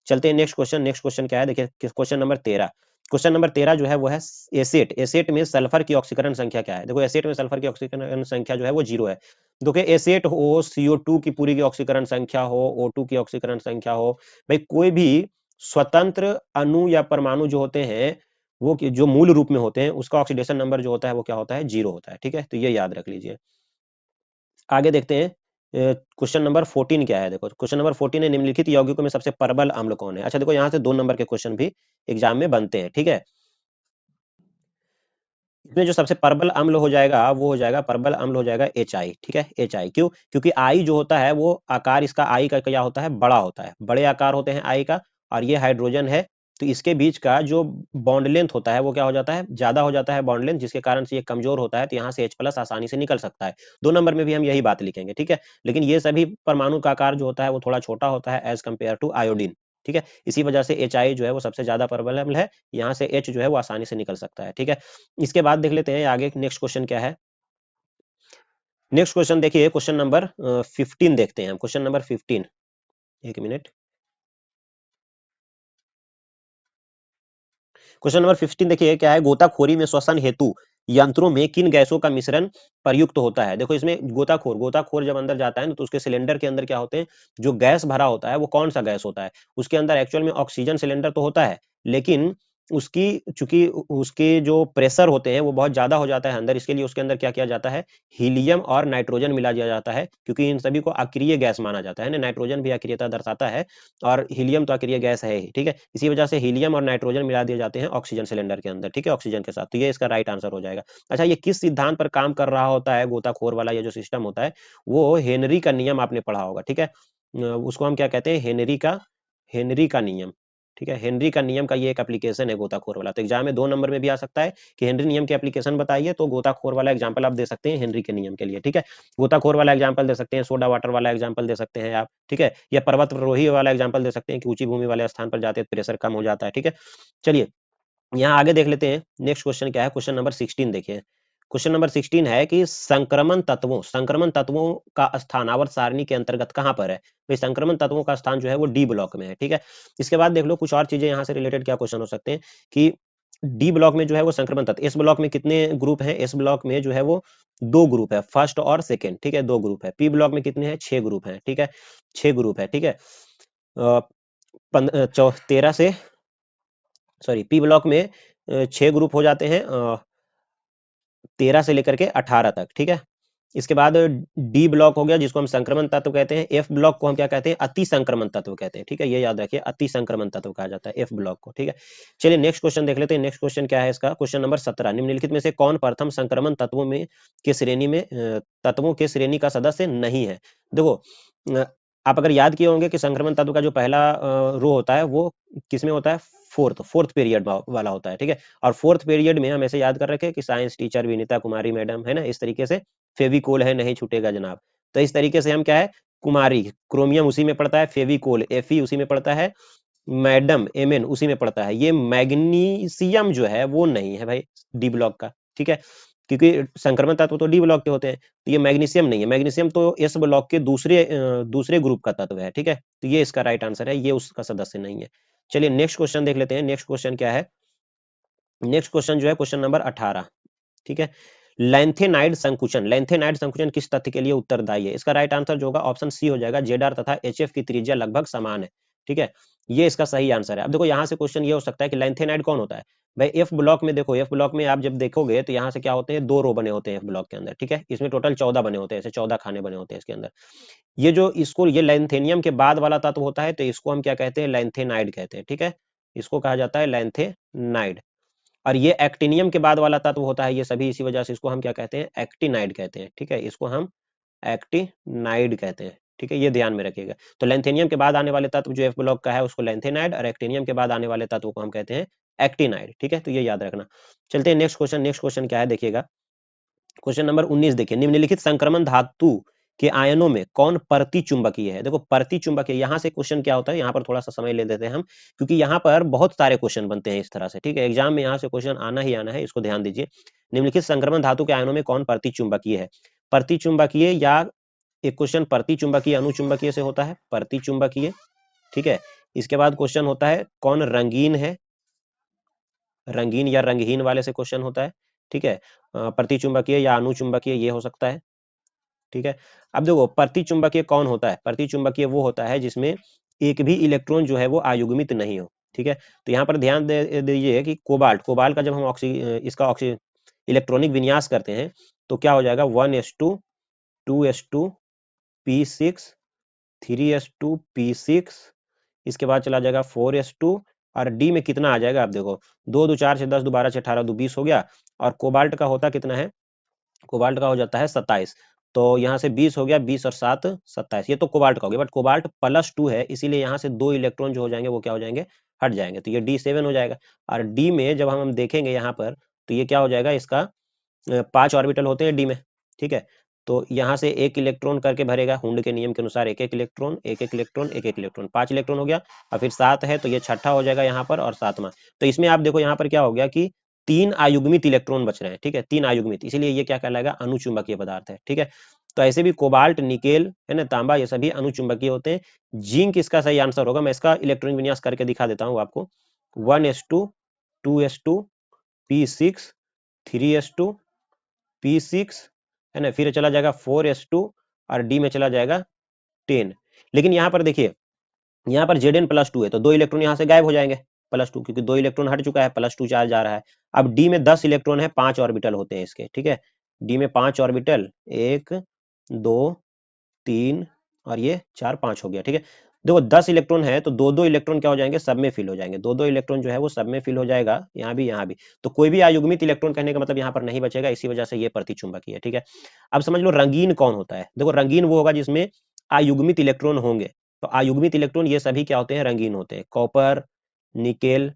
चलते हैं नेक्स्ट क्वेश्चन। नेक्स्ट क्वेश्चन क्या है, देखिए क्वेश्चन नंबर 13। क्वेश्चन नंबर 13 जो है वो है एसेट। एसेट में सल्फर की ऑक्सीकरण संख्या क्या है? देखो एसेट में सल्फर की ऑक्सीकरण संख्या जो है वो 0 है। देखो एसेट हो, CO2 की पूरी की ऑक्सीकरण संख्या हो, O2 की ऑक्सीकरण संख्या हो, भाई कोई भी स्वतंत्र अणु या परमाणु जो होते हैं वो जो मूल रूप में होते हैं उसका ऑक्सीडेशन नंबर जो होता है वो क्या होता है? 0 होता है। ठीक है, तो ये याद रख लीजिए। आगे देखते हैं क्वेश्चन नंबर 14 क्या है। देखो क्वेश्चन नंबर 14 है, निम्नलिखित यौगिकों में सबसे प्रबल अम्ल कौन है? अच्छा देखो यहाँ से 2 नंबर के क्वेश्चन भी एग्जाम में बनते हैं। ठीक है, इसमें जो सबसे प्रबल अम्ल हो जाएगा वो हो जाएगा, प्रबल अम्ल हो जाएगा HI। ठीक है, HI क्यों? क्योंकि I जो होता है वो आकार इसका I का क्या होता है? बड़ा होता है, बड़े आकार होते हैं I का, और ये हाइड्रोजन है तो इसके बीच का जो बॉन्ड लेंथ होता है वो क्या हो जाता है? ज्यादा हो जाता है बॉन्ड लेंथ, जिसके कारण से ये कमजोर होता है, तो यहाँ से H+ आसानी से निकल सकता है। 2 नंबर में भी हम यही बात लिखेंगे। ठीक है, लेकिन ये सभी परमाणु का आकार जो होता है वो थोड़ा छोटा होता है एज कम्पेयर टू आयोडीन। ठीक है, इसी वजह से HI जो है वो सबसे ज्यादा प्रबल अम्ल है, यहाँ से H जो है वो आसानी से निकल सकता है। ठीक है, इसके बाद देख लेते हैं आगे नेक्स्ट क्वेश्चन क्या है। नेक्स्ट क्वेश्चन देखिए, क्वेश्चन नंबर 15 देखते हैं हम। क्वेश्चन नंबर 15, एक मिनट। क्वेश्चन नंबर 15 देखिए क्या है, गोताखोरी में श्वसन हेतु यंत्रों में किन गैसों का मिश्रण प्रयुक्त होता है? देखो इसमें गोताखोर जब अंदर जाता है ना तो उसके सिलेंडर के अंदर क्या होते हैं, जो गैस भरा होता है वो कौन सा गैस होता है? उसके अंदर एक्चुअल में ऑक्सीजन सिलेंडर तो होता है, लेकिन उसकी चूंकि उसके जो प्रेशर होते हैं वो बहुत ज्यादा हो जाता है अंदर, इसके लिए उसके अंदर क्या किया जाता है? हीलियम और नाइट्रोजन मिला दिया जाता है, क्योंकि इन सभी को अक्रिय गैस माना जाता है ना, नाइट्रोजन भी अक्रियता दर्शाता है और हीलियम तो अक्रिय गैस है ही। ठीक है, इसी वजह से हीलियम और नाइट्रोजन मिला दिए जाते हैं ऑक्सीजन सिलेंडर के अंदर। ठीक है, ऑक्सीजन के साथ, तो ये इसका राइट आंसर हो जाएगा। अच्छा, ये किस सिद्धांत पर काम कर रहा होता है गोताखोर वाला ये जो सिस्टम होता है? वो हेनरी का नियम आपने पढ़ा होगा। ठीक है, उसको हम क्या कहते हैं? हेनरी का नियम। ठीक है, हेनरी का नियम का ये एक एप्लीकेशन है गोताखोर वाला, तो एग्जाम में 2 नंबर में भी आ सकता है कि हेनरी नियम के एप्लीकेशन बताइए, तो गोताखोर वाला एग्जाम्पल आप दे सकते हैं हेनरी के नियम के लिए। ठीक है, गोताखोर वाला एग्जाम्पल दे सकते हैं, सोडा वाटर वाला एग्जाम्पल दे सकते हैं आप। ठीक है, या पर्वतारोही वाला एग्जाम्पल दे सकते हैं कि ऊंची भूमि वाले स्थान पर जाते हैं प्रेशर कम हो जाता है। ठीक है, चलिए यहाँ आगे देख लेते हैं नेक्स्ट क्वेश्चन क्या है। क्वेश्चन नंबर 16 देखिए। क्वेश्चन नंबर 16 है कि संक्रमण तत्वों का स्थान आवर्त सारणी के अंतर्गत कहां पर है? भाई संक्रमण तत्वों का स्थान जो है वो D ब्लॉक में है। ठीक है, इसके बाद देख लो कुछ और चीजें यहाँ से रिलेटेड क्या क्वेश्चन हो सकते हैं कि D ब्लॉक में जो है वो संक्रमण तत्व, S ब्लॉक में कितने ग्रुप हैं? S ब्लॉक में जो है वो 2 ग्रुप है, फर्स्ट और सेकेंड। ठीक है, 2 ग्रुप है। P ब्लॉक में कितने हैं? 6 ग्रुप हैं। ठीक है, 6 ग्रुप है। ठीक है, 13 से, सॉरी, P ब्लॉक में 6 ग्रुप हो जाते हैं, 13 से लेकर के 18 तक। ठीक है, इसके बाद D ब्लॉक हो गया जिसको हम संक्रमण तत्व कहते हैं। F ब्लॉक को हम क्या कहते हैं? अति संक्रमण तत्व कहते हैं। ठीक है, ये याद रखिए, अति संक्रमण तत्व कहा जाता है F ब्लॉक को। ठीक है, चलिए नेक्स्ट क्वेश्चन देख लेते हैं। नेक्स्ट क्वेश्चन क्या है इसका? क्वेश्चन नंबर 17, निम्नलिखित में से कौन प्रथम संक्रमण तत्वों में के श्रेणी में तत्वों के श्रेणी का सदस्य नहीं है? देखो आप अगर याद किए होंगे कि संक्रमण तत्व का जो पहला रो होता है वो किसमें होता है? फोर्थ पीरियड वाला होता है। ठीक है, और फोर्थ पीरियड में हम ऐसे याद कर रखे कि साइंस टीचर विनीता कुमारी मैडम है ना, इस तरीके से फेविकोल है नहीं छूटेगा जनाब, तो इस तरीके से हम क्या है, कुमारी क्रोमियम उसी में पड़ता है, फेविकोल Fe उसी में पड़ता है, मैडम Mn उसी में पड़ता है। ये मैग्नीशियम जो है वो नहीं है भाई D ब्लॉक का। ठीक है, क्योंकि संक्रमण तत्व तो D ब्लॉक के होते हैं, तो ये मैग्नीशियम नहीं है। मैग्नीशियम तो S ब्लॉक के दूसरे ग्रुप का तत्व है। ठीक है, तो ये इसका राइट आंसर है, ये उसका सदस्य नहीं है। चलिए नेक्स्ट क्वेश्चन देख लेते हैं। नेक्स्ट क्वेश्चन क्या है? नेक्स्ट क्वेश्चन जो है क्वेश्चन नंबर 18। ठीक है, लैंथेनाइड संकुचन किस तथ्य के लिए उत्तरदायी है? इसका राइट आंसर जो होगा ऑप्शन सी हो जाएगा, Zr तथा HF की त्रिज्या लगभग समान है। ठीक है, ये इसका सही आंसर है। अब देखो यहाँ से क्वेश्चन ये हो सकता है कि लैंथेनाइड कौन होता है? भाई F ब्लॉक में देखो, F ब्लॉक में आप जब देखोगे तो यहाँ से क्या होते हैं? 2 रो बने होते हैं F ब्लॉक के अंदर। ठीक है, इसमें टोटल 14 बने होते हैं, ऐसे 14 खाने बने होते हैं इसके अंदर। ये लैंथेनियम के बाद वाला तत्व होता है, तो इसको हम क्या कहते हैं? लैंथेनाइड कहते हैं। ठीक है, इसको कहा जाता है लैंथेनाइड। और ये एक्टिनियम के बाद वाला तत्व होता है, ये सभी इसी वजह से इसको हम क्या कहते हैं? एक्टिनाइड कहते हैं। ठीक है, इसको हम एक्टिनाइड कहते हैं। ठीक है, ये ध्यान में रखिएगा। तो लैंथेनियम के बाद आने वाले तत्व जो F ब्लॉक का है उसको लैंथेनाइड, और एक्टिनियम के बाद आने वाले तत्व को हम कहते हैं एक्टिनाइड। ठीक है, तो ये याद रखना। चलते हैं नेक्स्ट क्वेश्चन। नेक्स्ट क्वेश्चन क्या है देखिएगा, क्वेश्चन नंबर 19 देखिए, निम्नलिखित संक्रमण धातु के आयनों में कौन प्रतिचुंबकीय है। देखो प्रतिचुंबकीय, यहाँ से क्वेश्चन क्या होता है, यहाँ पर थोड़ा सा समय ले देते हैं हम, क्योंकि यहाँ पर बहुत सारे क्वेश्चन बनते हैं इस तरह से, ठीक है। एग्जाम में यहाँ से क्वेश्चन आना ही आना है, इसको ध्यान दीजिए। निम्नलिखित संक्रमण धातु के आयनों में कौन प्रतिचुंबकीय है। प्रतिचुंबकीय, या एक क्वेश्चन प्रतिचुंबकीय अनुचुंबकीय से होता है, प्रतिचुंबकीय, ठीक है। इसके बाद क्वेश्चन होता है कौन रंगीन है, रंगीन या रंगहीन वाले से क्वेश्चन होता है, ठीक है। प्रतिचुंबकीय या अनुचुंबकीय ये हो सकता है, ठीक है। अब देखो प्रतिचुंबकीय कौन होता है, प्रतिचुंबकीय वो होता है जिसमें एक भी इलेक्ट्रॉन जो है वो आयुग्मित नहीं हो, ठीक है। तो यहाँ पर ध्यान दे दीजिए कि कोबाल्ट, कोबाल्ट का जब हम इसका इलेक्ट्रॉनिक विन्यास करते हैं तो क्या हो जाएगा, 1s2 2s2 p6 3s2 p6, इसके बाद चला जाएगा 4s2, और डी में कितना आ जाएगा, आप देखो 2 2 4 6 10 2 12 6 18 2 20 हो गया, और कोबाल्ट का होता कितना है, कोबाल्ट का हो जाता है 27। तो यहाँ से 20 हो गया, 20 और 7 27, ये तो कोबाल्ट का हो गया। बट कोबाल्ट +2 है, इसीलिए यहाँ से 2 इलेक्ट्रॉन जो हो जाएंगे वो क्या हो जाएंगे, हट जाएंगे, तो ये D7 हो जाएगा। और डी में जब हम देखेंगे यहाँ पर, तो ये क्या हो जाएगा, इसका 5 ऑर्बिटल होते हैं डी में, ठीक है। तो यहाँ से एक इलेक्ट्रॉन करके भरेगा, हुंड के नियम के अनुसार एक एक इलेक्ट्रॉन एक एक इलेक्ट्रॉन एक एक इलेक्ट्रॉन, 5 इलेक्ट्रॉन हो गया, और फिर 7 है तो ये छठा हो जाएगा यहाँ पर, और 7वां। तो इसमें आप देखो यहाँ पर क्या हो गया कि 3 आयुग्मित इलेक्ट्रॉन बच रहे हैं, ठीक है, 3 आयुग्मित, इसीलिए ये क्या कहलाएगा, अनुचुंबकीय पदार्थ है, ठीक है। तो ऐसे भी कोबाल्ट, निकेल है ना, तांबा, ये सभी अनुचुंबकीय होते हैं। जिंक इसका सही आंसर होगा। मैं इसका इलेक्ट्रॉनिक विन्यास करके दिखा देता हूँ आपको, 1s2 2s2 p6 3s2 p6 है ना, फिर चला जाएगा 4s2, और डी में चला जाएगा 10। लेकिन यहाँ पर देखिए, यहाँ पर Zn+2 है तो 2 इलेक्ट्रॉन यहाँ से गायब हो जाएंगे, +2, क्योंकि 2 इलेक्ट्रॉन हट चुका है, +2 चार्ज जा रहा है। अब डी में 10 इलेक्ट्रॉन है, 5 ऑर्बिटल होते हैं इसके, ठीक है। डी में 5 ऑर्बिटल, 1 2 3 और ये 4 5 हो गया, ठीक है। देखो 10 इलेक्ट्रॉन है तो 2 2 इलेक्ट्रॉन क्या हो जाएंगे, सब में फिल हो जाएंगे, 2 2 इलेक्ट्रॉन जो है वो सब में फिल हो जाएगा, यहाँ भी यहाँ भी। तो कोई भी अयुग्मित इलेक्ट्रॉन कहने का मतलब यहाँ पर नहीं बचेगा, इसी वजह से ये प्रतिचुंबकीय है, ठीक है। अब समझ लो रंगीन कौन होता है। देखो रंगीन वो होगा जिसमें अयुग्मित इलेक्ट्रॉन होंगे। तो अयुग्मित इलेक्ट्रॉन ये सभी क्या होते हैं, रंगीन होते हैं। कॉपर, निकेल,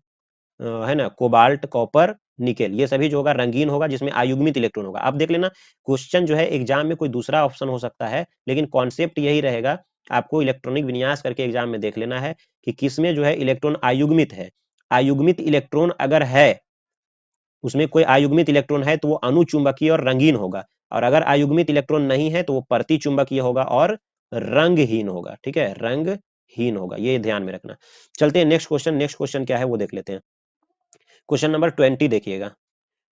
है ना, कोबाल्ट, कॉपर, निकेल, ये सभी जो होगा रंगीन होगा जिसमें अयुग्मित इलेक्ट्रॉन होगा। अब देख लेना, क्वेश्चन जो है एग्जाम में कोई दूसरा ऑप्शन हो सकता है, लेकिन कॉन्सेप्ट यही रहेगा। आपको इलेक्ट्रॉनिक विन्यास करके एग्जाम में देख लेना है कि किसमें जो है इलेक्ट्रॉन अयुग्मित है। अयुग्मित इलेक्ट्रॉन अगर है, उसमें कोई अयुग्मित इलेक्ट्रॉन है तो वो अनुचुंबकीय और रंगीन होगा, और अगर अयुग्मित इलेक्ट्रॉन नहीं है तो वो प्रतिचुंबकीय होगा और रंगहीन होगा, ठीक है, रंगहीन होगा, ये ध्यान में रखना। चलते हैं नेक्स्ट क्वेश्चन। नेक्स्ट क्वेश्चन क्या है वो देख लेते हैं। क्वेश्चन नंबर 20 देखिएगा।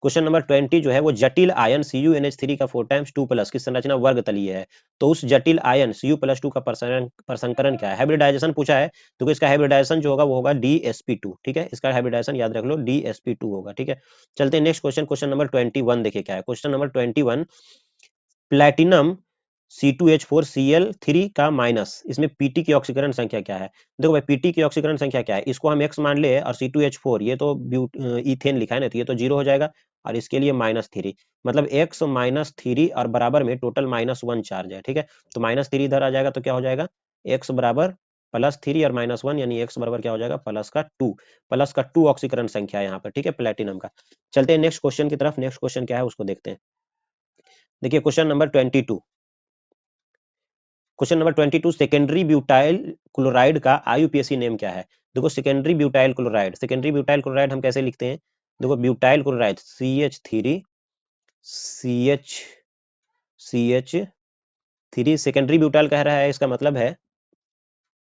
क्वेश्चन नंबर 20 जो है वो जटिल आयन CuNH3 का 4 टाइम्स 2+ की संरचना वर्ग तलीय है। तो उस जटिल आयन Cu+2 का प्रसंकरण क्या है, हाइब्रिडाइजेशन पूछा है, तो इसका हाइब्रिडाइजेशन जो होगा वो होगा DsP2, ठीक है। इसका हाइब्रिडाइजेशन याद रख लो, DsP2 होगा, ठीक है। चलते हैं नेक्स्ट क्वेश्चन। क्वेश्चन नंबर 21 देखिए क्या है। क्वेश्चन नंबर 21, प्लैटिनम C2H4Cl3 का माइनस, इसमें Pt की ऑक्सीकरण संख्या क्या है। देखो भाई Pt की ऑक्सीकरण संख्या क्या है, इसको हम x मान ले, और C2H4 ये तो इथेन लिखा है ना, तो ये तो 0 हो जाएगा, और इसके लिए -3, मतलब x -3 और बराबर में टोटल -1 चार्ज है, ठीक है। तो -3 इधर आ जाएगा तो क्या हो जाएगा, x बराबर +3 और -1, यानी x बराबर क्या हो जाएगा, प्लस का 2 ऑक्सीकरण संख्या है यहाँ पर, ठीक है, प्लेटिनम का। चलते हैं नेक्स्ट क्वेश्चन की तरफ। नेक्स्ट क्वेश्चन क्या है उसको देखते हैं। देखिए question number 22, question number 22, secondary butyl chloride का IUPAC नेम क्या है। देखो secondary butyl chloride, secondary butyl chloride हम कैसे लिखते हैं, देखो butyl chloride CH3 CH secondary butyl कह रहा है, इसका मतलब है,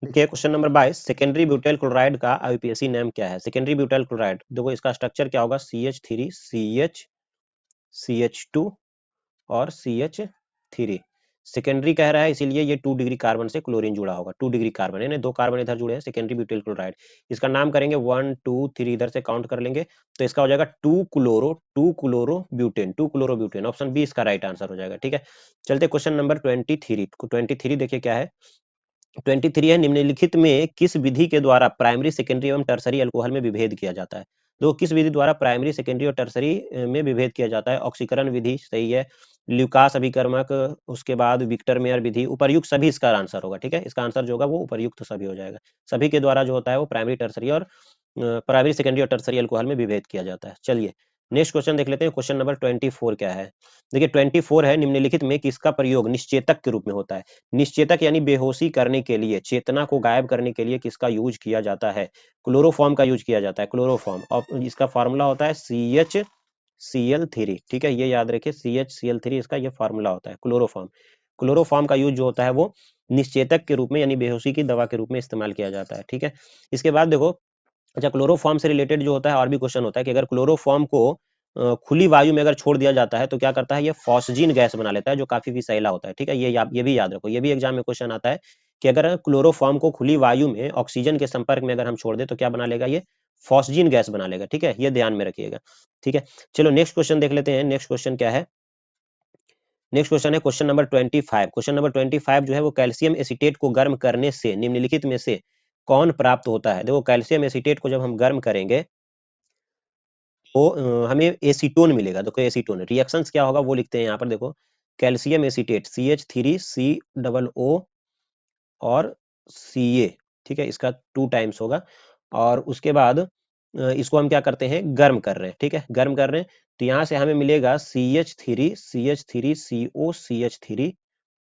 देखिए question number 22, secondary butyl chloride का IUPAC नेम क्या है। सेकेंडरी ब्यूटाइल क्लोराइड, देखो इसका स्ट्रक्चर क्या होगा, CH3 CH2 और CH3। सेकेंडरी कह रहा है, इसीलिए ये 2 डिग्री कार्बन से क्लोरीन जुड़ा होगा, 2 डिग्री कार्बन है, 2 कार्बन इधर जुड़े हैं, सेकेंडरी ब्यूटाइल क्लोराइड। इसका नाम करेंगे 1 2 3, इधर से काउंट कर लेंगे, तो इसका हो जाएगा 2 क्लोरो ब्यूटेन, ऑप्शन बी इसका राइट आंसर हो जाएगा, ठीक है। चलते क्वेश्चन नंबर 23 देखिए क्या है। 23 है, निम्नलिखित में किस विधि के द्वारा प्राइमरी, सेकेंडरी एवं टर्सरी अल्कोहल में विभेद किया जाता है। तो किस विधि द्वारा प्राइमरी, सेकेंडरी और टर्सरी में विभेद किया जाता है। ऑक्सीकरण विधि सही है, ल्यूकास अभिकर्मक, उसके बाद विक्टर मेयर विधि, उपर्युक्त सभी इसका आंसर होगा, ठीक है। इसका आंसर जो होगा वो उपर्युक्त सभी हो जाएगा। सभी के द्वारा जो होता है वो प्राइमरी, टर्सरी और प्राइमरी, सेकेंडरी और टर्सरी अल्कोहल में विभेद किया जाता है। चलिए नेक्स्ट क्वेश्चन देख लेते हैं, क्वेश्चन नंबर 24 क्या है। देखिए 24 है, निम्नलिखित में किसका प्रयोग निश्चेतक के रूप में होता है। निश्चेतक यानी बेहोशी करने के लिए, चेतना को गायब करने के लिए किसका यूज किया जाता है। क्लोरोफॉर्म का यूज किया जाता है, क्लोरोफॉर्म, और इसका फॉर्मूला होता है CHCl3। ठीक है, ये याद रखिए, CHCl3 इसका ये फॉर्मूला होता है, क्लोरोफॉर्म। क्लोरोफॉर्म का यूज जो होता है वो निश्चेतक के रूप में यानी बेहोशी की दवा के रूप में इस्तेमाल किया जाता है। ठीक है, इसके बाद देखो, अच्छा क्लोरोफॉर्म से रिलेटेड जो होता है और भी क्वेश्चन होता है कि अगर क्लोरोफॉर्म को खुली वायु में अगर छोड़ दिया जाता है तो क्या करता है, ये फॉस्जीन गैस बना लेता है, जो काफी विषैला होता है। ठीक है, ये भी याद रखो, ये भी एग्जाम में क्वेश्चन आता है कि अगर क्लोरोफॉर्म को खुली वायु में ऑक्सीजन के संपर्क में अगर हम छोड़ दे तो क्या बना लेगा, ये फॉस्जीन गैस बना लेगा। ठीक है, ये ध्यान में रखिएगा। ठीक है, चलो नेक्स्ट क्वेश्चन देख लेते हैं। नेक्स्ट क्वेश्चन क्या है, नेक्स्ट क्वेश्चन है क्वेश्चन नंबर 25। क्वेश्चन नंबर 25 जो है वो कैल्शियम एसीटेट को गर्म करने से निम्नलिखित में से कौन प्राप्त होता है। देखो कैल्शियम एसीटेट को जब हम गर्म करेंगे तो हमें एसीटोन मिलेगा। देखो एसीटोन रिएक्शंस क्या होगा वो लिखते हैं यहाँ पर, देखो कैल्शियम एसीटेट CH3COO और Ca। ठीक है, इसका 2 टाइम्स होगा, और उसके बाद इसको हम क्या करते हैं, गर्म कर रहे हैं। ठीक है, गर्म कर रहे हैं तो यहाँ से हमें मिलेगा CH3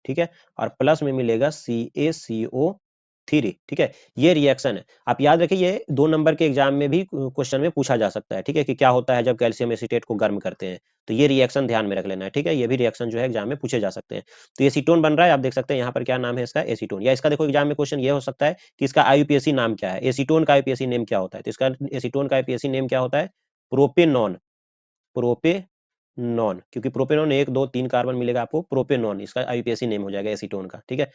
ठीक है, और प्लस में मिलेगा CaCO3। ठीक है, ये रिएक्शन है। आप याद रखिए, ये 2 नंबर के एग्जाम में भी क्वेश्चन में पूछा जा सकता है। ठीक है, कि क्या होता है जब कैल्शियम एसीटेट को गर्म करते हैं, तो ये रिएक्शन ध्यान में रख लेना है। ठीक है, ये भी रिएक्शन जो है एग्जाम में पूछे जा सकते हैं। तो एसीटोन बन रहा है, आप देख सकते हैं यहाँ पर क्या नाम है इसका, एसीटोन। या इसका देखो एग्जाम में क्वेश्चन ये हो सकता है कि इसका आईयूपीएसी नाम क्या है, एसीटोन का आईयूपीएसी नेम क्या होता है। तो इसका एसीटोन का आईयूपीएसी नेम क्या होता है, प्रोपेनॉन। प्रोपेनॉन, क्योंकि प्रोपेनॉन 1 2 3 कार्बन मिलेगा आपको, प्रोपेनॉन इसका आईयूपीएसी नेम हो जाएगा एसीटोन का। ठीक है,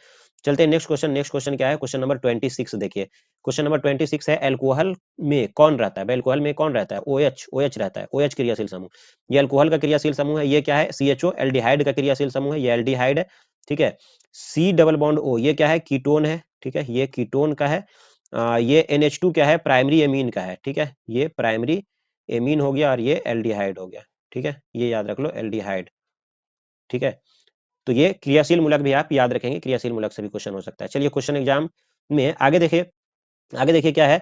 चलते हैं नेक्स्ट क्वेश्चन। नेक्स्ट क्वेश्चन क्या है, क्वेश्चन नंबर 26 देखिए। क्वेश्चन नंबर 26 है, अल्कोहल में कौन रहता है। अल्कोहल में कौन रहता है, OH रहता है, OH क्रियाशील समूह। ये अल्कोहल का क्रियाशील समूह है। ये क्या है, CHO एल्डिहाइड का क्रियाशील समूह है, ये एल्डिहाइड है। ठीक है, C डबल बॉन्ड O ये क्या है, कीटोन है। ठीक है, ये कीटोन का है। ये NH2 क्या है, प्राइमरी एमीन का है। ठीक है, ये प्राइमरी एमीन हो गया, और ये एल्डिहाइड हो गया। ठीक है, ये याद रख लो, एल्डिहाइड। ठीक है, तो ये क्रियाशील मूलक भी आप याद रखेंगे, क्रियाशील मूलक से भी क्वेश्चन हो सकता है। चलिए क्वेश्चन एग्जाम में आगे देखिए, आगे देखिए क्या है,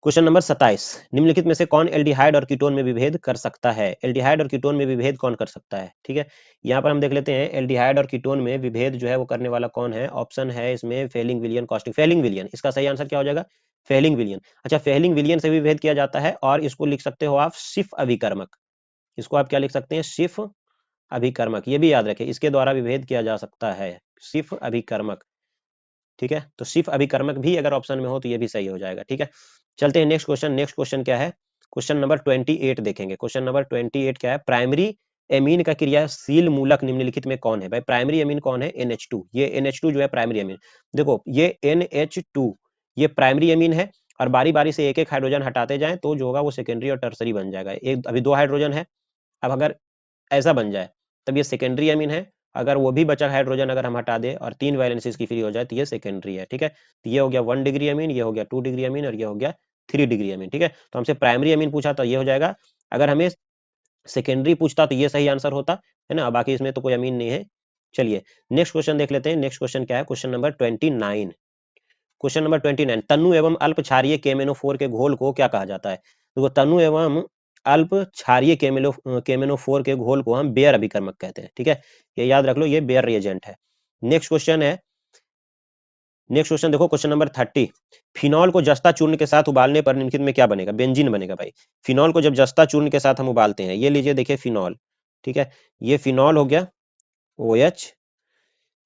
क्वेश्चन नंबर 27। निम्नलिखित में से कौन एल्डिहाइड और कीटोन में विभेद कर सकता है। एल्डिहाइड और कीटोन में विभेद कौन कर सकता है। ठीक है, यहाँ पर हम देख लेते हैं एल्डिहाइड और कीटोन में विभेद जो है वो करने वाला कौन है। ऑप्शन है इसमें फेलिंग विलियन, कॉस्टिक। फेलिंग विलियन, इसका सही आंसर क्या हो जाएगा, फेलिंग विलियन। अच्छा, फेलिंग विलियन से भी विभेद किया जाता है, और इसको लिख सकते हो आप शिफ अभिकर्मक। इसको आप क्या लिख सकते हैं, शिफ अभिकर्मक। ये भी याद रखें, इसके द्वारा विभेद किया जा सकता है, शिफ अभिकर्मक। ठीक है, तो शिफ अभिकर्मक भी अगर ऑप्शन में हो तो ये भी सही हो जाएगा। ठीक है, चलते हैं नेक्स्ट क्वेश्चन। नेक्स्ट क्वेश्चन क्या है, क्वेश्चन नंबर 28 देखेंगे। क्वेश्चन नंबर 28 क्या है, प्राइमरी एमीन का क्रियाशील मूलक निम्नलिखित में कौन है। भाई प्राइमरी एमीन कौन है, NH2। ये NH2 जो है प्राइमरी एमीन। देखो ये NH2 ये प्राइमरी एमीन है, और बारी बारी से एक एक हाइड्रोजन हटाते जाएं तो जो होगा वो सेकेंडरी और टर्सरी बन जाएगा। एक अभी 2 हाइड्रोजन है, अब अगर ऐसा बन जाए तब ये सेकेंडरी एमीन है। अगर वो भी बचा हाइड्रोजन अगर हम हटा दे और 3 वैलेंसीज की फ्री हो जाए तो ये सेकेंडरी है। ठीक है, तो ये हो गया 1 डिग्री अमीन, ये हो गया 2 डिग्री अमीन, और ये हो गया 3 डिग्री अमीन। ठीक है, तो हमसे प्राइमरी अमीन पूछा तो ये हो जाएगा। अगर हमें सेकेंडरी पूछता तो ये सही आंसर होता है ना, बाकी इसमें तो कोई अमीन नहीं है। चलिए नेक्स्ट क्वेश्चन देख लेते हैं। नेक्स्ट क्वेश्चन क्या है, क्वेश्चन नंबर 29। क्वेश्चन नंबर 29, तनु एवं अल्प क्षारीय केमेनोफोर के घोल को क्या कहा जाता है। तो तनु एवं अल्प क्षारीय केमेनोफोर के घोल को हम बेयर अभिकर्मक कहते हैं। ठीक है, ये याद रख लो, ये बेयर रिएजेंट है। नेक्स्ट क्वेश्चन है, नेक्स्ट क्वेश्चन देखो, क्वेश्चन नंबर 30। फिनॉल को जस्ता चूर्ण के साथ उबालने पर निम्नलिखित में क्या बनेगा, बेंजीन बनेगा। भाई फिनॉल को जब जस्ता चूर्ण के साथ हम उबालते हैं, ये लीजिए देखिए फिनॉल। ठीक है, ये फिनॉल हो गया, OH।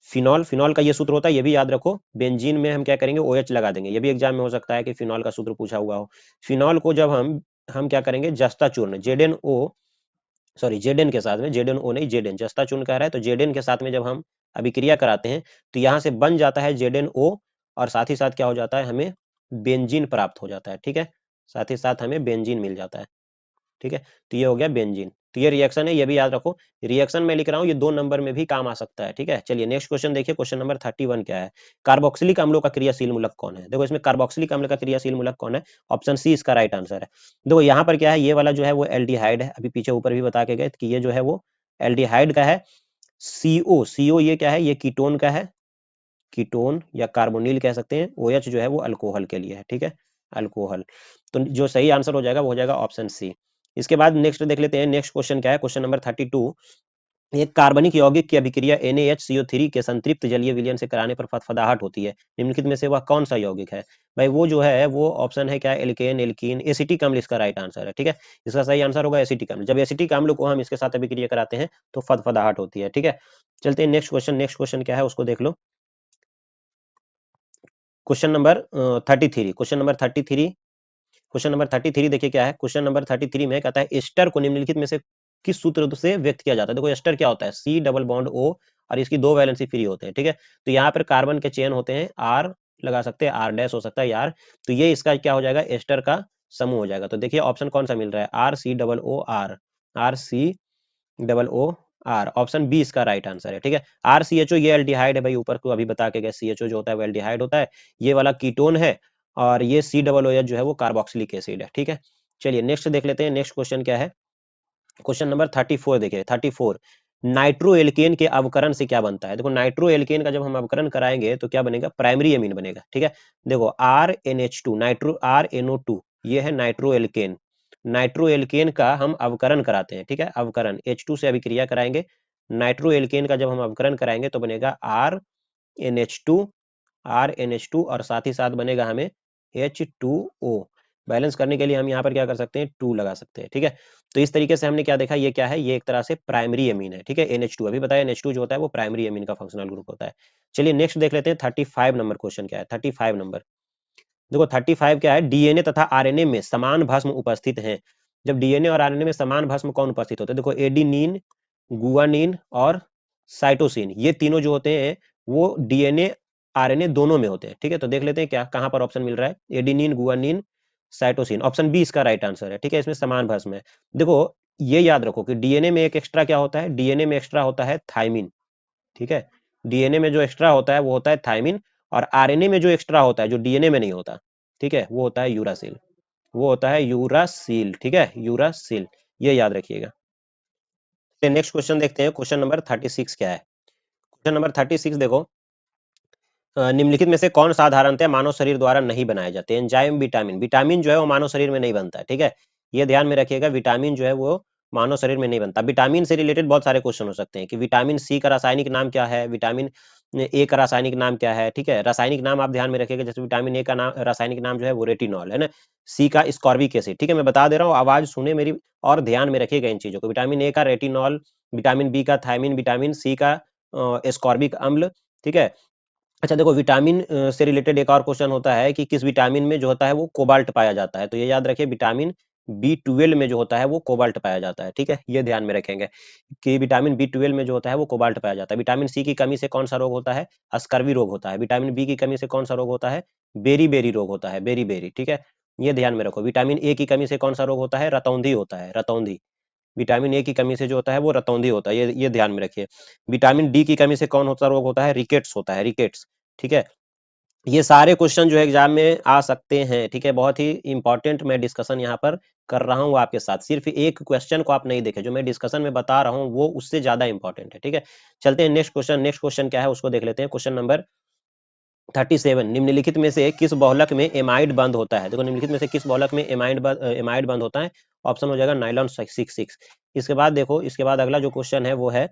फिनॉल, फिनॉल का ये सूत्र होता है, ये भी याद रखो। बेंजीन में हम क्या करेंगे, OH लगा देंगे। ये भी एग्जाम में हो सकता है कि फिनॉल का सूत्र पूछा हुआ हो। फिनॉल को जब हम क्या करेंगे, जस्ता चूर्ण ZnO, सॉरी जेडेन के साथ में, ZnO नहीं जेडेन, जस्ता चूर्ण कह रहा है तो जेडेन के साथ में जब हम अभिक्रिया कराते हैं तो यहाँ से बन जाता है ZnO, और साथ ही साथ क्या हो जाता है, हमें बेंजीन प्राप्त हो जाता है। ठीक है, साथ ही साथ हमें बेंजीन मिल जाता है। ठीक है, तो ये हो गया बेंजीन। तो ये रिएक्शन है, ये भी याद रखो। रिएक्शन में लिख रहा हूँ, ये 2 नंबर में भी काम आ सकता है। ठीक है, चलिए नेक्स्ट क्वेश्चन देखिए। क्वेश्चन नंबर 31 क्या है, कार्बोक्सिलिक अम्लों का क्रियाशील मूलक कौन है। देखो इसमें कार्बोक्सिलिक अम्ल का क्रियाशील मूलक कौन है, ऑप्शन सी इसका राइट आंसर है। देखो यहाँ पर क्या है, ये वाला जो है वो एल्डिहाइड है। अभी पीछे ऊपर भी बता के गए कि ये जो है वो एल्डिहाइड का है। CO ये क्या है, ये कीटोन का है, कीटोन या कार्बोनिल कह सकते हैं। OH जो है वो अल्कोहल के लिए है। ठीक है, अल्कोहल। तो जो सही आंसर हो जाएगा वो हो जाएगा ऑप्शन सी। इसके बाद नेक्स्ट देख लेते हैं, नेक्स्ट क्वेश्चन क्या है, क्वेश्चन नंबर 32। एक कार्बनिक यौगिक की अभिक्रिया NaHCO3 के संतृप्त जलीय विलयन से कराने पर फदफदाहट होती है, निम्नलिखित में से वह कौन सा यौगिक है? भाई वो जो है वो ऑप्शन है क्या, एल्केन, एल्कीन, एसिटिक अम्ल इसका राइट आंसर है। ठीक है, इसका सही आंसर होगा एसिटिक अम्ल। जब एसिटिक अम्ल को हम इसके साथ अभिक्रिया कराते हैं तो फदफदाहट होती है। ठीक है, चलते हैं नेक्स्ट क्वेश्चन। नेक्स्ट क्वेश्चन क्या है उसको देख लो, question number 33। Question number 33, question number 33 देखिए क्या है, क्वेश्चन नंबर 33 में कहता है एस्टर को निम्नलिखित में से किस सूत्र से व्यक्त किया जाता है? देखो एस्टर क्या होता है, C डबल बॉन्ड O और इसकी दो वैलेंसी फ्री होते हैं। ठीक है, तो यहाँ पर कार्बन के चेन होते हैं, R लगा सकते हैं, R डैश हो सकता है यार, तो ये इसका क्या हो जाएगा, एस्टर का समूह हो जाएगा। तो देखिए ऑप्शन कौन सा मिल रहा है, RC double O R, option B इसका राइट आंसर है। ठीक है, RCHO ये एल्डिहाइड है भाई, ऊपर को अभी बता के गए, CHO जो होता है वो एल्डिहाइड होता है, ये वाला कीटोन है, और ये COOH जो है वो कार्बोक्सिलिक एसिड है। ठीक है, चलिए नेक्स्ट देख लेते हैं, नेक्स्ट क्वेश्चन क्या है, क्वेश्चन नंबर 34 देखिए 34। नाइट्रो एल्केन के अवकरण से क्या बनता है? देखो नाइट्रो एल्केन का जब हम अवकरण कराएंगे तो क्या बनेगा, प्राइमरी एमीन बनेगा। ठीक है, देखो RNH2 नाइट्रो RNO2 ये है नाइट्रो एल्केन। नाइट्रो एल्केन का हम अवकरण कराते हैं। ठीक है, अवकरण H2 से अभिक्रिया कराएंगे, नाइट्रो एल्केन का जब हम अवकरण कराएंगे तो बनेगा RNH2 और साथ ही साथ बनेगा हमें H2O। बैलेंस करने के लिए हम यहाँ पर क्या कर सकते हैं, 2 लगा सकते हैं। ठीक है, तो इस तरीके से हमने क्या देखा, ये क्या है, ये एक तरह से प्राइमरी एमीन है। ठीक है, NH2 अभी बताया, NH2 जो होता है वो प्राइमरी एमीन का फंक्शनल ग्रुप होता है। चलिए नेक्स्ट देख लेते हैं, 35 नंबर क्वेश्चन क्या है, 35 नंबर। देखो 35 क्या है, डीएनए तथा आरएनए में समान भस्म उपस्थित हैं। जब डीएनए और आरएनए में समान भस्म कौन उपस्थित होते हैं, देखो एडिनिन, गुआनिन और साइटोसिन, ये तीनों जो होते हैं वो डीएनए आरएनए दोनों में होते हैं। ठीक है, तो देख लेते हैं क्या कहां पर ऑप्शन मिल रहा है, adenine, guanine, cytosine, option B इसका राइट आंसर है। ठीक है, इसमें समान भस्म है। देखो ये याद रखो कि डीएनए में एक एक्स्ट्रा क्या होता है, डीएनए में एक्स्ट्रा होता है थाइमिन। ठीक है, डीएनए में जो एक्स्ट्रा होता है वो होता है थाइमिन, और आरएनए में जो एक्स्ट्रा होता है जो डीएनए में नहीं होता, ठीक है, वो होता है यूरासिल, वो होता है यूरासिल। ठीक है, यूरासिल, ये याद रखिएगा। नेक्स्ट क्वेश्चन देखते हैं, क्वेश्चन नंबर 36 क्या है, क्वेश्चन नंबर 36 देखो, निम्नलिखित में से कौन साधारणतः मानव शरीर द्वारा नहीं बनाए जाते? Enzyme, vitamin. विटामिन जो है वो मानव शरीर में नहीं बनता है। ठीक है, ये ध्यान में रखिएगा, विटामिन जो है वो मानव शरीर में नहीं बनता। विटामिन से रिलेटेड बहुत सारे क्वेश्चन हो सकते हैं कि विटामिन C का रासायनिक नाम क्या है, विटामिन A का रासायनिक नाम क्या है। ठीक है, रासायनिक नाम आप ध्यान में रखिएगा, जैसे विटामिन A का नाम, रासायनिक नाम जो है वो रेटिनॉल है ना, C का स्कॉर्बिक एसिड। ठीक है, मैं बता दे रहा हूँ, आवाज सुने मेरी और ध्यान में रखिएगा इन चीजों को। विटामिन A का रेटिनॉल, विटामिन B का थायमिन, विटामिन C का स्कॉर्बिक अम्ल। ठीक है, अच्छा देखो विटामिन से रिलेटेड एक और क्वेश्चन होता है कि किस विटामिन में जो होता है वो कोबाल्ट पाया जाता है, तो ये याद रखिए विटामिन B12 में जो होता है वो कोबाल्ट पाया जाता है। ठीक है, ये ध्यान में रखेंगे कि विटामिन B12 में जो होता है वो कोबाल्ट पाया जाता है। विटामिन C की कमी से कौन सा रोग होता है, स्कर्वी रोग होता है। विटामिन B की कमी से कौन सा रोग होता है, बेरी बेरी रोग होता है, बेरी बेरी। ठीक है, ये ध्यान में रखो। विटामिन A की कमी से कौन सा रोग होता है, रतौंधी होता है, रतौंधी। विटामिन ए की कमी से जो होता है वो रतौंधी होता है, ये ध्यान में रखिए। विटामिन डी की कमी से कौन होता रोग होता है, रिकेट्स होता है, रिकेट्स। ठीक है, ये सारे क्वेश्चन जो है एग्जाम में आ सकते हैं। ठीक है, बहुत ही इंपॉर्टेंट मैं डिस्कशन यहाँ पर कर रहा हूँ आपके साथ, सिर्फ एक क्वेश्चन को आप नहीं देखे, जो मैं डिस्कशन में बता रहा हूँ वो उससे ज्यादा इंपॉर्टेंट है। ठीक है, चलते हैं नेक्स्ट क्वेश्चन। नेक्स्ट क्वेश्चन क्या है उसको देख लेते हैं, क्वेश्चन नंबर 37। निम्नलिखित में से किस बहुलक में एमाइड बंद होता है? देखो निम्नलिखित में से किस बहुलक में एमाइड बंद होता है, ऑप्शन हो जाएगा नाइलॉन 66। इसके बाद देखो, इसके बाद अगला जो क्वेश्चन है वो है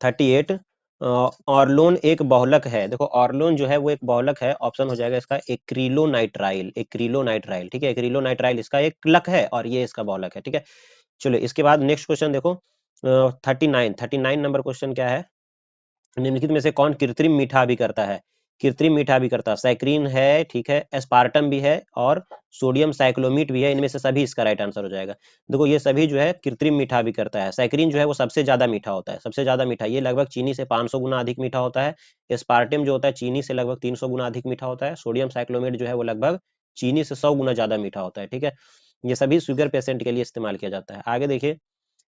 38। ऑर्लोन एक बहुलक है, देखो ऑर्लोन जो है वो एक बहुलक है, ऑप्शन हो जाएगा इसका एक्रिलोनाइट्राइल, एक्रिलोनाइट्राइल। ठीक है, एक्रिलोनाइट्राइल इसका एक लक है और ये इसका बहुलक है। ठीक है, चलो इसके बाद नेक्स्ट क्वेश्चन देखो, 39 नंबर क्वेश्चन क्या है, निम्नलिखित में से कौन कृत्रिम मीठा भी करता है? कृत्रिम मीठा भी करता है, सैक्रीन है, ठीक है, एस्पार्टम भी है और सोडियम साइक्लोमीट भी है, इनमें से सभी इसका राइट आंसर हो जाएगा। देखो ये सभी जो है कृत्रिम मीठा भी करता है। सैक्रीन जो है वो सबसे ज्यादा मीठा होता है, सबसे ज्यादा मीठा, ये लगभग चीनी से 500 गुना अधिक मीठा होता है। एस्पार्टम जो होता है चीनी से लगभग 300 गुना अधिक मीठा होता है। सोडियम साइक्लोमेट जो है वो लगभग चीनी से 100 गुना ज्यादा मीठा होता है। ठीक है, ये सभी शुगर पेशेंट के लिए इस्तेमाल किया जाता है। आगे देखिए,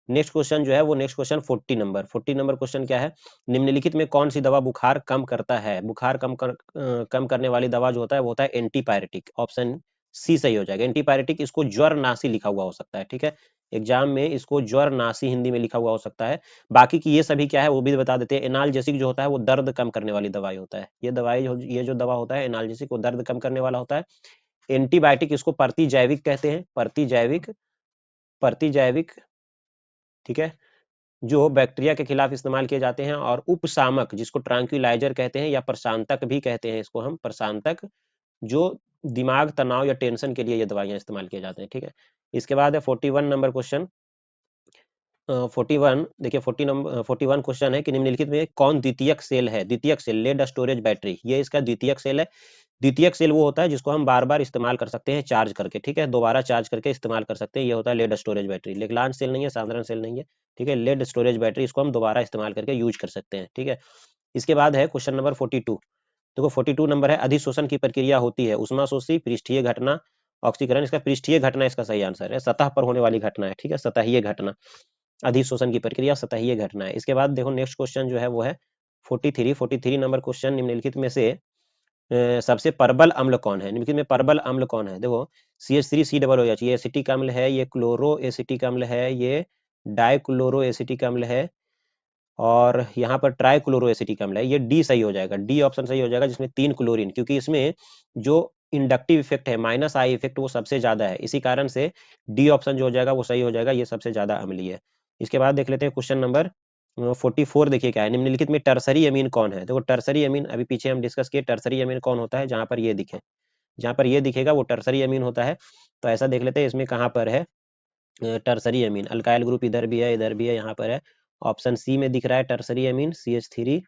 नेक्स्ट क्वेश्चन जो है वो नेक्स्ट क्वेश्चन 40 नंबर क्वेश्चन क्या है, निम्नलिखित में कौन सी दवा बुखार कम करता है? बुखार कम करने वाली दवा जो होता है वो होता है एंटीपायरेटिक, ऑप्शन सी सही हो जाएगा। एंटीपायरेटिक, इसको ज्वर नासी लिखा हुआ हो सकता है। ठीक है, एग्जाम में इसको ज्वर नासी हिंदी में लिखा हुआ हो सकता है। बाकी की ये सभी क्या है वो भी बता देते हैं। एनाल्जेसिक जो होता है वो दर्द कम करने वाली दवाई होता है, ये दवाई ये जो दवा होता है एनाल्जेसिक वो दर्द कम करने वाला होता है। एंटीबायोटिक इसको प्रतिजैविक कहते हैं, प्रतिजैविक, ठीक है, जो बैक्टीरिया के खिलाफ इस्तेमाल किए जाते हैं। और उपशामक जिसको ट्रैंक्विलाइजर कहते हैं या प्रशांतक भी कहते हैं, इसको हम प्रशांतक, जो दिमाग तनाव या टेंशन के लिए ये दवाइयां इस्तेमाल किए जाते हैं, ठीक है। इसके बाद है 41 नंबर क्वेश्चन। 41 देखिए, 41 क्वेश्चन है कि निम्नलिखित में कौन द्वितीयक सेल है? द्वितीयक सेल, लेड स्टोरेज बैटरी, ये इसका द्वितीयक सेल है। द्वितीयक सेल वो होता है जिसको हम बार बार इस्तेमाल कर सकते हैं चार्ज करके, ठीक है, दोबारा चार्ज करके इस्तेमाल कर सकते हैं, ये होता है लेड स्टोरेज बैटरी। लेग्लांज सेल नहीं है, साधारण सेल नहीं है, ठीक है, लेड स्टोरेज बैटरी, इसको हम दोबारा इस्तेमाल करके यूज कर सकते हैं, ठीक है। इसके बाद है क्वेश्चन नंबर 42। देखो 42 नंबर है, अधिशोषण की प्रक्रिया होती है उष्माशोषी, पृष्ठीय घटना, ऑक्सीकरण। इसका पृष्ठीय घटना इसका सही आंसर है, सतह पर होने वाली घटना है, ठीक है, सतहीय घटना, अधिशोषण की प्रक्रिया सतहीय घटना है। इसके बाद देखो नेक्स्ट क्वेश्चन जो है वो है 43 नंबर क्वेश्चन, निम्नलिखित में से सबसे प्रबल अम्ल कौन है? निम्नलिखित में प्रबल अम्ल कौन है? देखो CH3COOH, ये एसिटिक अम्ल है, ये क्लोरो एसिटिक अम्ल है, ये डाइक्लोरो एसिटिक अम्ल है, और यहाँ पर ट्राइक्लोरो एसिटिक अम्ल है। ये डी सही हो जाएगा, डी ऑप्शन सही हो जाएगा, जिसमें 3 क्लोरीन, क्योंकि इसमें जो इंडक्टिव इफेक्ट है, माइनस आई इफेक्ट, वो सबसे ज्यादा है, इसी कारण से डी ऑप्शन जो हो जाएगा वो सही हो जाएगा, ये सबसे ज्यादा अम्लीय है। इसके बाद देख लेते हैं क्वेश्चन नंबर 44। देखिए क्या है, निम्नलिखित में टर्सरी अमीन कौन है? देखो टर्सरी अमीन अभी पीछे हम डिस्कस किए, टर्सरी अमीन कौन होता है? जहां पर ये दिखे, जहां पर ये दिखेगा वो टर्सरी अमीन होता है। तो ऐसा देख लेते हैं इसमें कहाँ पर है टर्सरी अमीन। अल्काइल ग्रुप इधर भी है, इधर भी है, यहाँ पर है, ऑप्शन सी में दिख रहा है टर्सरी अमीन, CH3।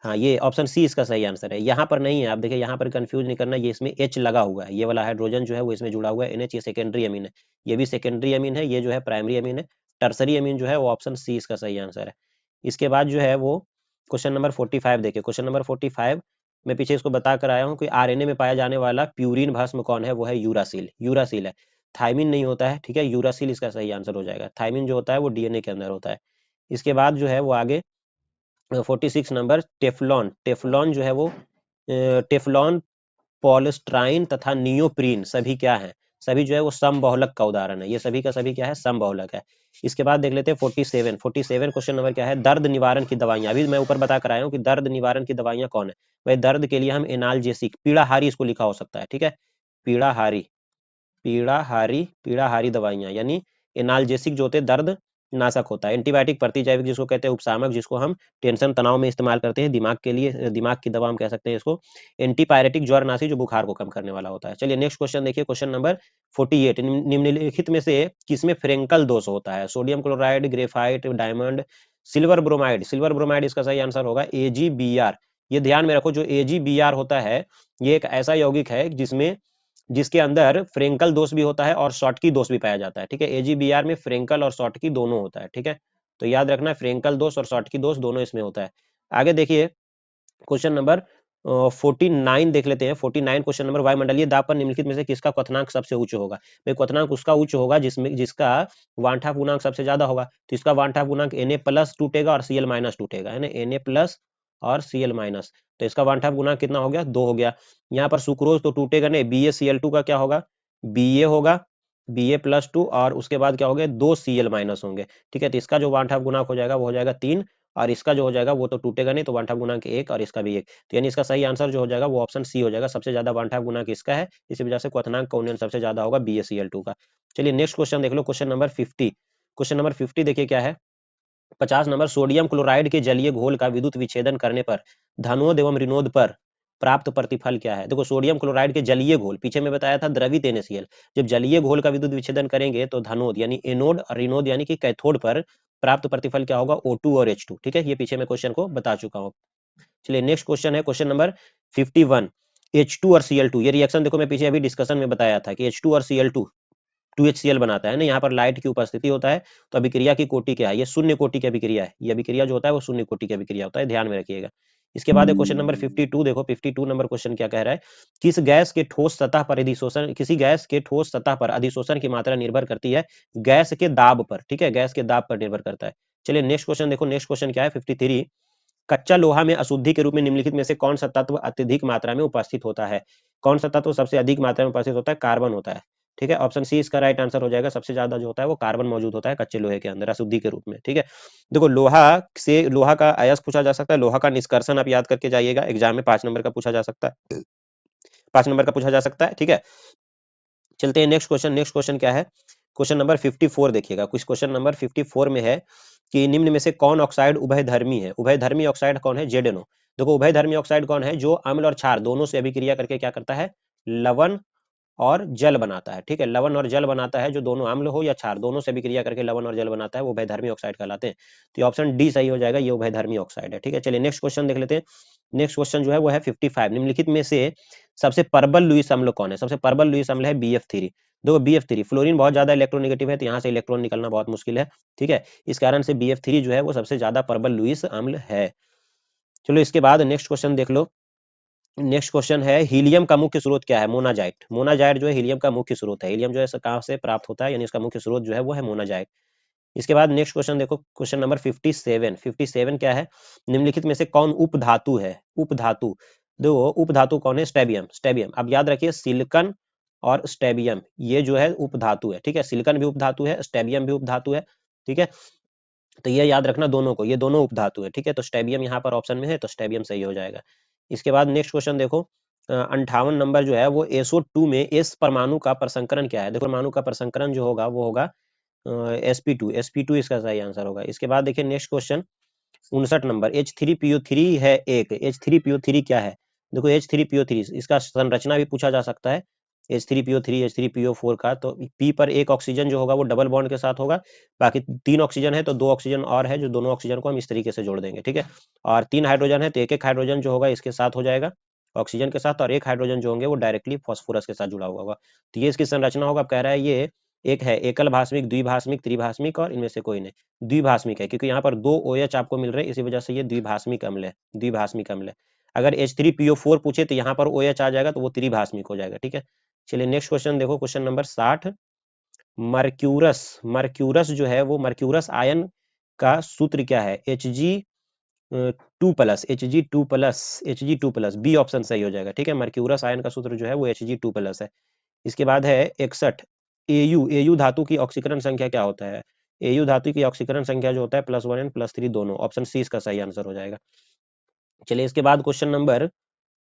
हाँ, ये ऑप्शन सी इसका सही आंसर है। यहाँ पर नहीं है, आप देखिए यहाँ पर कंफ्यूज नहीं करना, ये इसमें H लगा हुआ है, ये वाला हाइड्रोजन जो है वो इसमें जुड़ा हुआ है, NH, ये सेकेंडरी अमीन है, ये भी सेकेंडरी अमीन है, ये जो है प्राइमरी अमीन है। टर्सरी अमीन जो है वो ऑप्शन सी इसका सही आंसर है। इसके बाद जो है वो क्वेश्चन नंबर 45 देखिए, क्वेश्चन नंबर 45 मैं पीछे इसको बता कर आया हूँ कि RNA में पाया जाने वाला प्यूरिन भस्म कौन है? वो है यूरासिल, यूरासिल है, थाइमिन नहीं होता है, ठीक है, यूरासिल इसका सही आंसर हो जाएगा। थाइमिन जो होता है वो DNA के अंदर होता है। इसके बाद जो है वो आगे 46 नंबर टेफ्लॉन, टेफ्लॉन जो है वो टेफ्लॉन, पॉलिस्ट्राइन तथा नियोप्रीन सभी क्या है? सभी जो है वो समबहुलक का उदाहरण है, ये सभी का सभी क्या है? समबहुलक है। इसके बाद देख लेते हैं 47 क्वेश्चन नंबर क्या है? दर्द निवारण की दवाइयां, अभी मैं ऊपर बता कर आया हूँ कि दर्द निवारण की दवाइयां कौन है। भाई दर्द के लिए हम एनाल्जेसिक, पीड़ाहारी इसको लिखा हो सकता है, ठीक है, पीड़ाहारी, पीड़ाहारी दवाइयां, यानी एनाल्जेसिक जो होते हैं दर्द नाशक होता है। एंटीबायोटिक प्रतिजैविक जिसको कहते हैं, उपशामक जिसको हम टेंशन तनाव में इस्तेमाल करते हैं, दिमाग के लिए, दिमाग की दवा हम कह सकते हैं इसको। एंटीपायरेटिक ज्वरनाशी जो बुखार को कम करने वाला होता है। चलिए नेक्स्ट क्वेश्चन देखिए, क्वेश्चन नंबर 48, निम्नलिखित में से किसमें फ्रेंकल दोष होता है? Sodium chloride, graphite, diamond, silver bromide, silver bromide इसका सही आंसर होगा। AgBr, ये ध्यान में रखो, जो AgBr होता है ये एक ऐसा यौगिक है जिसमें, जिसके अंदर फ्रेंकल दोष भी होता है और शॉर्टकी दोष भी पाया जाता है, ठीक है। AgBr में फ्रेंकल और शॉर्टकी दोनों होता है, ठीक है, तो याद रखना फ्रेंकल दोष और शॉर्टकी दोष दोनों इसमें होता है। आगे देखिए क्वेश्चन नंबर 49 देख लेते हैं। 49 क्वेश्चन नंबर, वायुमंडलीय दाब पर निम्नलिखित में से किसका क्वथनांक सबसे उच्च होगा? भाई क्वथनांक उसका उच्च होगा जिसमें, जिसका वांठा पूर्णांक सबसे ज्यादा होगा, तो इसका वांठा पूर्णांक Na+ टूटेगा और Cl- टूटेगा, है ना, Na+ और Cl-, तो इसका वांठा पूर्णांक कितना हो गया? 2 हो गया। यहाँ पर सुक्रोज तो टूटेगा नहीं, BaCl2 का क्या होगा? Ba होगा, Ba+2, और उसके बाद क्या हो गया? 2 Cl- होंगे, ठीक है, तो इसका जो वांठा गुणांक हो जाएगा वो हो जाएगा 3, और इसका जो हो जाएगा वो तो टूटेगा नहीं, तो वांठा गुणांक 1, और इसका भी 1, तो यानी इसका सही आंसर जो हो जाएगा वो ऑप्शन सी हो जाएगा, सबसे ज्यादा वांठा गुणांक इसका है, इसी वजह से क्वथनांक का उन्नयन सबसे ज्यादा होगा BaCl2 का। चलिए नेक्स्ट क्वेश्चन देख लो, क्वेश्चन नंबर 50। क्वेश्चन नंबर 50 देखिए क्या है, 50 नंबर, सोडियम क्लोराइड के जलीय घोल का विद्युत विच्छेदन करने पर धनोद एवं ऋणोद पर प्राप्त प्रतिफल क्या है? देखो सोडियम क्लोराइड के जलीय घोल, पीछे में बताया था द्रवित NaCl, जब जलीय घोल का विद्युत विच्छेदन करेंगे तो धनोद यानी एनोड और ऋणोद यानी कि कैथोड पर प्राप्त प्रतिफल क्या होगा? O2 और H2, ठीक है, ये पीछे मैं क्वेश्चन को बता चुका हूँ। चलिए नेक्स्ट क्वेश्चन है क्वेश्चन नंबर 51, H2 और Cl2, ये रिएक्शन देखो मैं पीछे अभी डिस्कशन में बताया था कि H2 और Cl2 2HCl बनाता है ना, यहाँ पर लाइट की उपस्थिति होता है, तो अभिक्रिया की कोटि क्या है? ये शून्य कोटि की अभिक्रिया है, ये अभिक्रिया जो होता है वो शून्य कोटि की अभिक्रिया होता है, ध्यान में रखिएगा। इसके बाद है क्वेश्चन नंबर 52, देखो 52 नंबर क्वेश्चन क्या कह रहा है, किस गैस के ठोस सतह पर अधिशोषण, किसी गैस के ठोस सतह पर अधिशोषण की मात्रा निर्भर करती है गैस के दाब पर, ठीक है, गैस के दाब पर निर्भर करता है। चलिए नेक्स्ट क्वेश्चन देखो, नेक्स्ट क्वेश्चन क्या है 53, कच्चा लोहा में अशुद्धि के रूप में निम्नलिखित में से कौन सा तत्व अत्यधिक मात्रा में उपस्थित होता है? कौन सा तत्व सबसे अधिक मात्रा में उपस्थित होता है? कार्बन होता है, ठीक है, ऑप्शन सी इसका राइट आंसर हो जाएगा, सबसे ज्यादा जो होता है वो कार्बन मौजूद होता है कच्चे लोहे के अंदर अशुद्धि के रूप में, ठीक है। देखो लोहा से, लोहा का अयस्क पूछा जा सकता है, लोहा का निष्कर्षण आप याद करके जाइएगा, एग्जाम में 5 नंबर का पूछा जा सकता है, 5 नंबर का पूछा जा सकता है, ठीक है। चलते हैं नेक्स्ट क्वेश्चन। नेक्स्ट क्वेश्चन क्या है? क्वेश्चन नंबर 54 देखिएगा। कुछ क्वेश्चन नंबर 54 में है कि निम्न में से कौन ऑक्साइड उभयधर्मी है? उभयधर्मी ऑक्साइड कौन है? ZnO। देखो उभयधर्मी ऑक्साइड कौन है? जो अम्ल और क्षार दोनों से अभिक्रिया करके क्या करता है? लवण और जल बनाता है। ठीक है, लवण और जल बनाता है, जो दोनों अम्ल हो या क्षार दोनों से अभिक्रिया करके लवण और जल बनाता है, वो उभयधर्मी ऑक्साइड कहलाते हैं। तो ये ऑप्शन डी सही हो जाएगा, ये उभयधर्मी ऑक्साइड है। ठीक है, चलिए नेक्स्ट क्वेश्चन देख लेते हैं। नेक्स्ट क्वेश्चन जो है वो है 55। निम्नलिखित में से सबसे प्रबल लुईस अम्ल कौन है? सबसे प्रबल लुईस अम्ल है BF3। देखो BF3, फ्लोरीन बहुत ज्यादा इलेक्ट्रोनेगेटिव है, तो यहाँ से इलेक्ट्रॉन निकलना बहुत मुश्किल है। ठीक है, इस कारण से BF3 जो है वो सबसे ज्यादा प्रबल लुईस अम्ल है। चलो इसके बाद नेक्स्ट क्वेश्चन देख लो। नेक्स्ट क्वेश्चन है, हीलियम का मुख्य स्रोत क्या है? मोनाजाइट। मोनाजाइट जो है हीलियम का मुख्य स्रोत है। हीलियम जो है कहाँ से प्राप्त होता है, यानी इसका मुख्य स्रोत जो है वो है मोनाजाइट। इसके बाद नेक्स्ट क्वेश्चन देखो, क्वेश्चन नंबर 57। 57 क्या है? निम्नलिखित में से कौन उपधातु है? उपधातु, दो उपधातु कौन है? स्टेबियम। स्टेबियम, अब याद रखिए सिलिकन और स्टेबियम ये जो है उपधातु है। ठीक है, सिलिकन भी उपधातु है, स्टेबियम भी उपधातु है। ठीक है, तो ये याद रखना दोनों को, ये दोनों उपधातु है। ठीक है, तो स्टेबियम यहाँ पर ऑप्शन में है, तो स्टेबियम सही हो जाएगा। इसके बाद नेक्स्ट क्वेश्चन देखो, 58 नंबर जो है वो SO2 में एस परमाणु का प्रसंकरण क्या है? देखो परमाणु का प्रसंकरण जो होगा वो होगा sp2। sp2 इसका सही आंसर होगा। इसके बाद देखिए नेक्स्ट क्वेश्चन 59 नंबर, H3PO3 है एक। H3PO3 क्या है? देखो H3PO3 इसका संरचना भी पूछा जा सकता है, H3PO3 H3PO4 का। तो P पर एक ऑक्सीजन जो होगा वो डबल बॉन्ड के साथ होगा, बाकी 3 ऑक्सीजन है तो 2 ऑक्सीजन और है, जो दोनों ऑक्सीजन को हम इस तरीके से जोड़ देंगे। ठीक है, और 3 हाइड्रोजन है तो एक एक हाइड्रोजन जो होगा इसके साथ हो जाएगा ऑक्सीजन के साथ, और एक हाइड्रोजन जो होंगे वो डायरेक्टली फॉस्फोरस के साथ जुड़ा हुआ होगा। तो ये इसकी संरचना होगा। अब कह रहा है ये एक है एकल भास्मिक, द्विभास्मिक, त्रिभास्मिक और इनमें से कोई नहीं। द्विभास्मिक है क्योंकि यहाँ पर 2 OH आपको मिल रहे हैं, इसी वजह से ये द्विभास्मिक अम्ल है। द्विभास्मिक अम्ल है। अगर H3PO4 पूछे तो यहाँ पर OH आ जाएगा, तो वो त्रिभास्मिक हो जाएगा। ठीक है, चलिए नेक्स्ट क्वेश्चन देखो, क्वेश्चन नंबर 60। मर्क्यूरस, मर्क्यूरस जो है वो मर्क्यूरस आयन का सूत्र क्या है? Hg2+, Hg2+, बी ऑप्शन सही हो जाएगा। ठीक है, मर्क्यूरस आयन का सूत्र जो है वो Hg2+ है। इसके बाद है 61, एयू धातु की ऑक्सीकरण संख्या क्या होता है? एयू धातु की ऑक्सीकरण संख्या जो होता है +1 एंड +3 दोनों। ऑप्शन सी इसका सही आंसर हो जाएगा। चलिए इसके बाद क्वेश्चन नंबर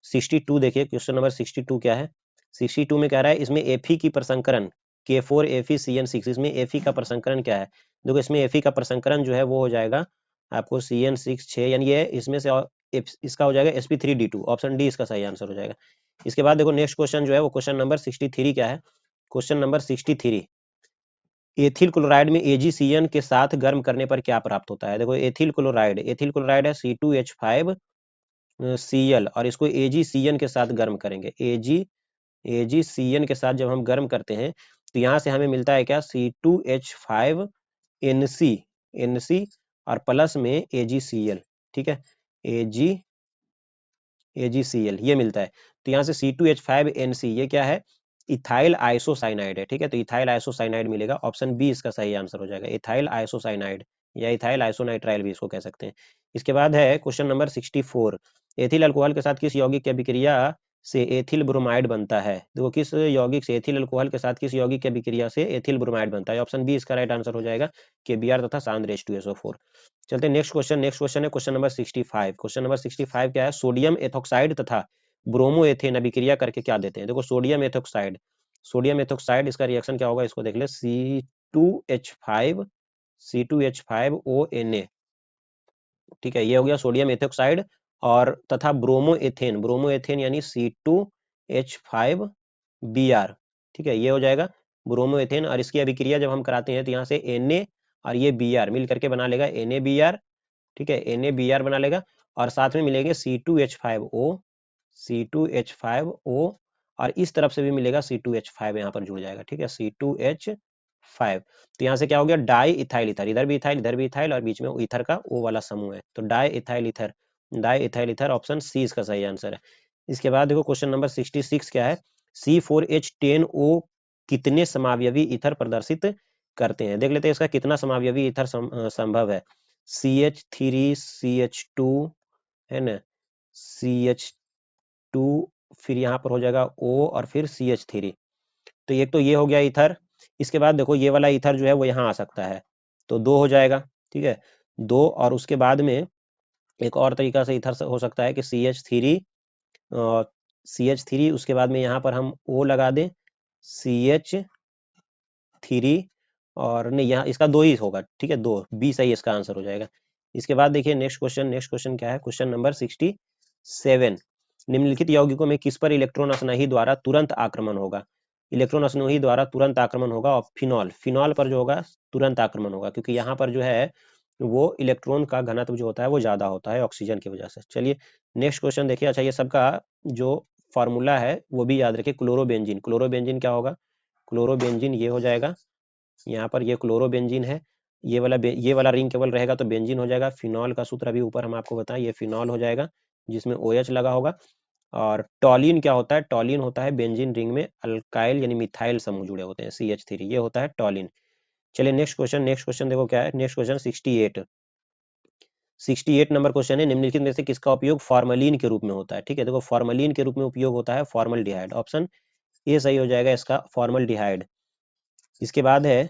62 देखिए। क्वेश्चन नंबर 62 क्या है? 62 में कह रहा है इसमें Fe की प्रसंकरण K4FeCN6, इसमें Fe का प्रसंकरण क्या है? देखो इसमें Fe का प्रसंकरण जो है वो हो जाएगा आपको CN6 6, यानी ये इसमें से इसका हो जाएगा sp3d2। ऑप्शन डी इसका सही आंसर हो जाएगा। इसके बाद देखो नेक्स्ट क्वेश्चन जो है वो क्वेश्चन नंबर 63 क्या है? क्वेश्चन नंबर 63, एथिल क्लोराइड में AgCN के साथ गर्म करने पर क्या प्राप्त होता है? देखो एथिल क्लोराइड है C2H5Cl, और इसको AgCN के साथ गर्म करेंगे। AgCN के साथ जब हम गर्म करते हैं तो यहाँ से हमें मिलता है क्या? C2H5NC और प्लस में AgCl। ठीक है, AgCl ये मिलता है। तो यहाँ से C2H5NC ये क्या है? इथाइल आइसोसाइनाइड है। ठीक है, तो इथाइल आइसोसाइनाइड मिलेगा। ऑप्शन बी इसका सही आंसर हो जाएगा, इथाइल आइसोसाइनाइड या इथाइल आइसोनाइट्राइल भी इसको कह सकते हैं। इसके बाद है क्वेश्चन नंबर 64, एथिल अल्कोहल के साथ किस यौगिक की अभिक्रिया से एथिल ब्रोमाइड बनता है? देखो किस यौगिक से, एथिल अल्कोहल के साथ किस यौगिक की अभिक्रिया से एथिल ब्रोमाइड बनता है? ऑप्शन बी इसका राइट आंसर हो जाएगा, KBr तथा सांद्र H2SO4। चलते हैं नेक्स्ट क्वेश्चन। नेक्स्ट क्वेश्चन है क्वेश्चन नंबर 65। क्वेश्चन नंबर 65 क्या है? सोडियम एथोक्साइड तथा ब्रोमो एथेन अभिक्रिया करके क्या देते हैं? देखो सोडियम एथोक्साइड, सोडियम एथोक्साइड इसका रिएक्शन क्या होगा इसको देख ले। C2H5ONA। ठीक है, ये हो गया सोडियम एथोक्साइड, और तथा ब्रोमो एथेन, ब्रोमो एथेन यानी C2H5Br। ठीक है, ये हो जाएगा ब्रोमो एथेन, और इसकी अभिक्रिया जब हम कराते हैं तो यहाँ से Na और ये Br मिल करके बना लेगा NaBr। ठीक है, NaBr बना लेगा, और साथ में मिलेंगे C2H5O, और इस तरफ से भी मिलेगा C2H5, यहाँ पर जुड़ जाएगा। ठीक है, C2H5, तो यहाँ से क्या हो गया? डाई इथाइल ईथर, इधर भी इथाइल इधर भी इथाइल, और बीच में ईथर का O वाला समूह है, तो diethyl ether, diethyl ether. Option C इसका सही आंसर है। इसके बाद देखो क्वेश्चन नंबर 66 क्या है? C4H10O कितने समावयवी ईथर प्रदर्शित करते हैं? देख लेते हैं इसका कितना समावयवी ईथर संभव है। CH3 CH2 है ना, CH2, फिर यहाँ पर हो जाएगा O और फिर CH3। तो एक तो ये हो गया ईथर। इसके बाद देखो ये वाला ईथर जो है वो यहाँ आ सकता है, तो 2 हो जाएगा। ठीक है, 2, और उसके बाद में एक और तरीका से ईथर हो सकता है कि CH3, उसके बाद में यहाँ पर हम O लगा दें, CH3 और नहीं, यहाँ इसका 2 ही होगा, ठीक है, 2, बी सही इसका आंसर हो जाएगा। इसके बाद देखिए नेक्स्ट क्वेश्चन क्या है, क्वेश्चन नंबर 67। निम्नलिखित यौगिकों में किस पर इलेक्ट्रॉन स्नेही द्वारा तुरंत आक्रमण होगा? इलेक्ट्रॉन स्नेही द्वारा तुरंत आक्रमण होगा, और फिनॉल पर जो होगा तुरंत आक्रमण होगा, क्योंकि यहाँ पर जो है वो इलेक्ट्रॉन का घनत्व जो होता है वो ज्यादा होता है ऑक्सीजन की वजह से। चलिए नेक्स्ट क्वेश्चन देखिए। अच्छा, ये सबका जो फॉर्मूला है वो भी याद रखिए। क्लोरोबेंजीन क्या होगा? क्लोरोबेंजीन ये हो जाएगा, यहाँ पर ये क्लोरोबेंजीन है, ये वाला रिंग केवल रहेगा तो बेंजीन हो जाएगा। फिनॉल का सूत्र अभी ऊपर हम आपको बताएं, ये फिनॉल हो जाएगा जिसमें OH लगा होगा। और टॉलिन क्या होता है? टॉलिन होता है बेंजीन रिंग में अल्काइल यानी मिथाइल समूह जुड़े होते हैं, CH3, ये होता है टॉलिन। चलिए नेक्स्ट क्वेश्चन देखो क्या है। नेक्स्ट क्वेश्चन 68 नंबर क्वेश्चन है। निम्नलिखित में से किसका उपयोग फॉर्मलिन के रूप में होता है? ठीक है, देखो फॉर्मलिन के रूप में उपयोग होता है फॉर्मल्डिहाइड, ऑप्शन ए सही हो जाएगा इसका, फॉर्मल्डिहाइड। इसके बाद है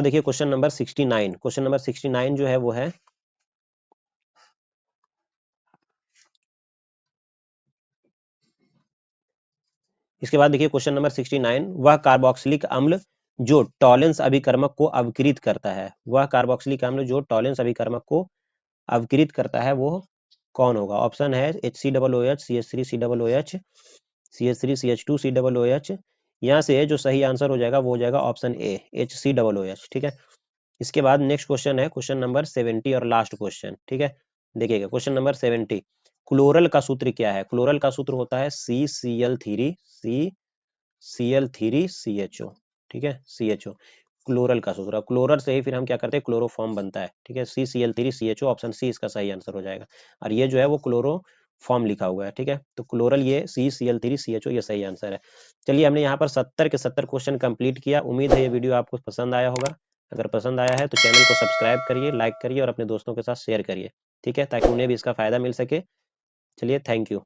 देखिए क्वेश्चन नंबर 69। क्वेश्चन नंबर 69 जो है वो है, इसके बाद देखिए क्वेश्चन नंबर 69, वह कार्बोक्सिलिक अम्ल जो टॉलेंस अभिकर्मक को अवकृत करता है, वह कार्बोक्सिलिक अम्ल जो टॉलेंस अभिकर्मक को अवकृत करता है वो कौन होगा? ऑप्शन है HCOOH, CH3COOH, CH3CH2COOH। यहाँ से जो सही आंसर हो जाएगा वो हो जाएगा ऑप्शन ए, HCOOH। ठीक है, इसके बाद नेक्स्ट क्वेश्चन है क्वेश्चन नंबर 70 और लास्ट क्वेश्चन। ठीक है, देखिएगा क्वेश्चन नंबर 70। क्लोरल का सूत्र क्या है? क्लोरल का सूत्र होता है CCl3CHO। ठीक है, CHO क्लोरल का सूत्र। क्लोरल से ही फिर हम क्या करते हैं, क्लोरोफॉर्म बनता है। ठीक है, CCl3CHO, ऑप्शन सी इसका सही आंसर हो जाएगा। और ये जो है वो क्लोरोफॉर्म लिखा हुआ है। ठीक है, तो क्लोरल ये CCl3CHO ये सही आंसर है। चलिए हमने यहाँ पर 70 के 70 क्वेश्चन कंप्लीट किया। उम्मीद है ये वीडियो आपको पसंद आया होगा। अगर पसंद आया है तो चैनल को सब्सक्राइब करिए, लाइक करिए और अपने दोस्तों के साथ शेयर करिए। ठीक है, ताकि उन्हें भी इसका फायदा मिल सके। चलिए, थैंक यू।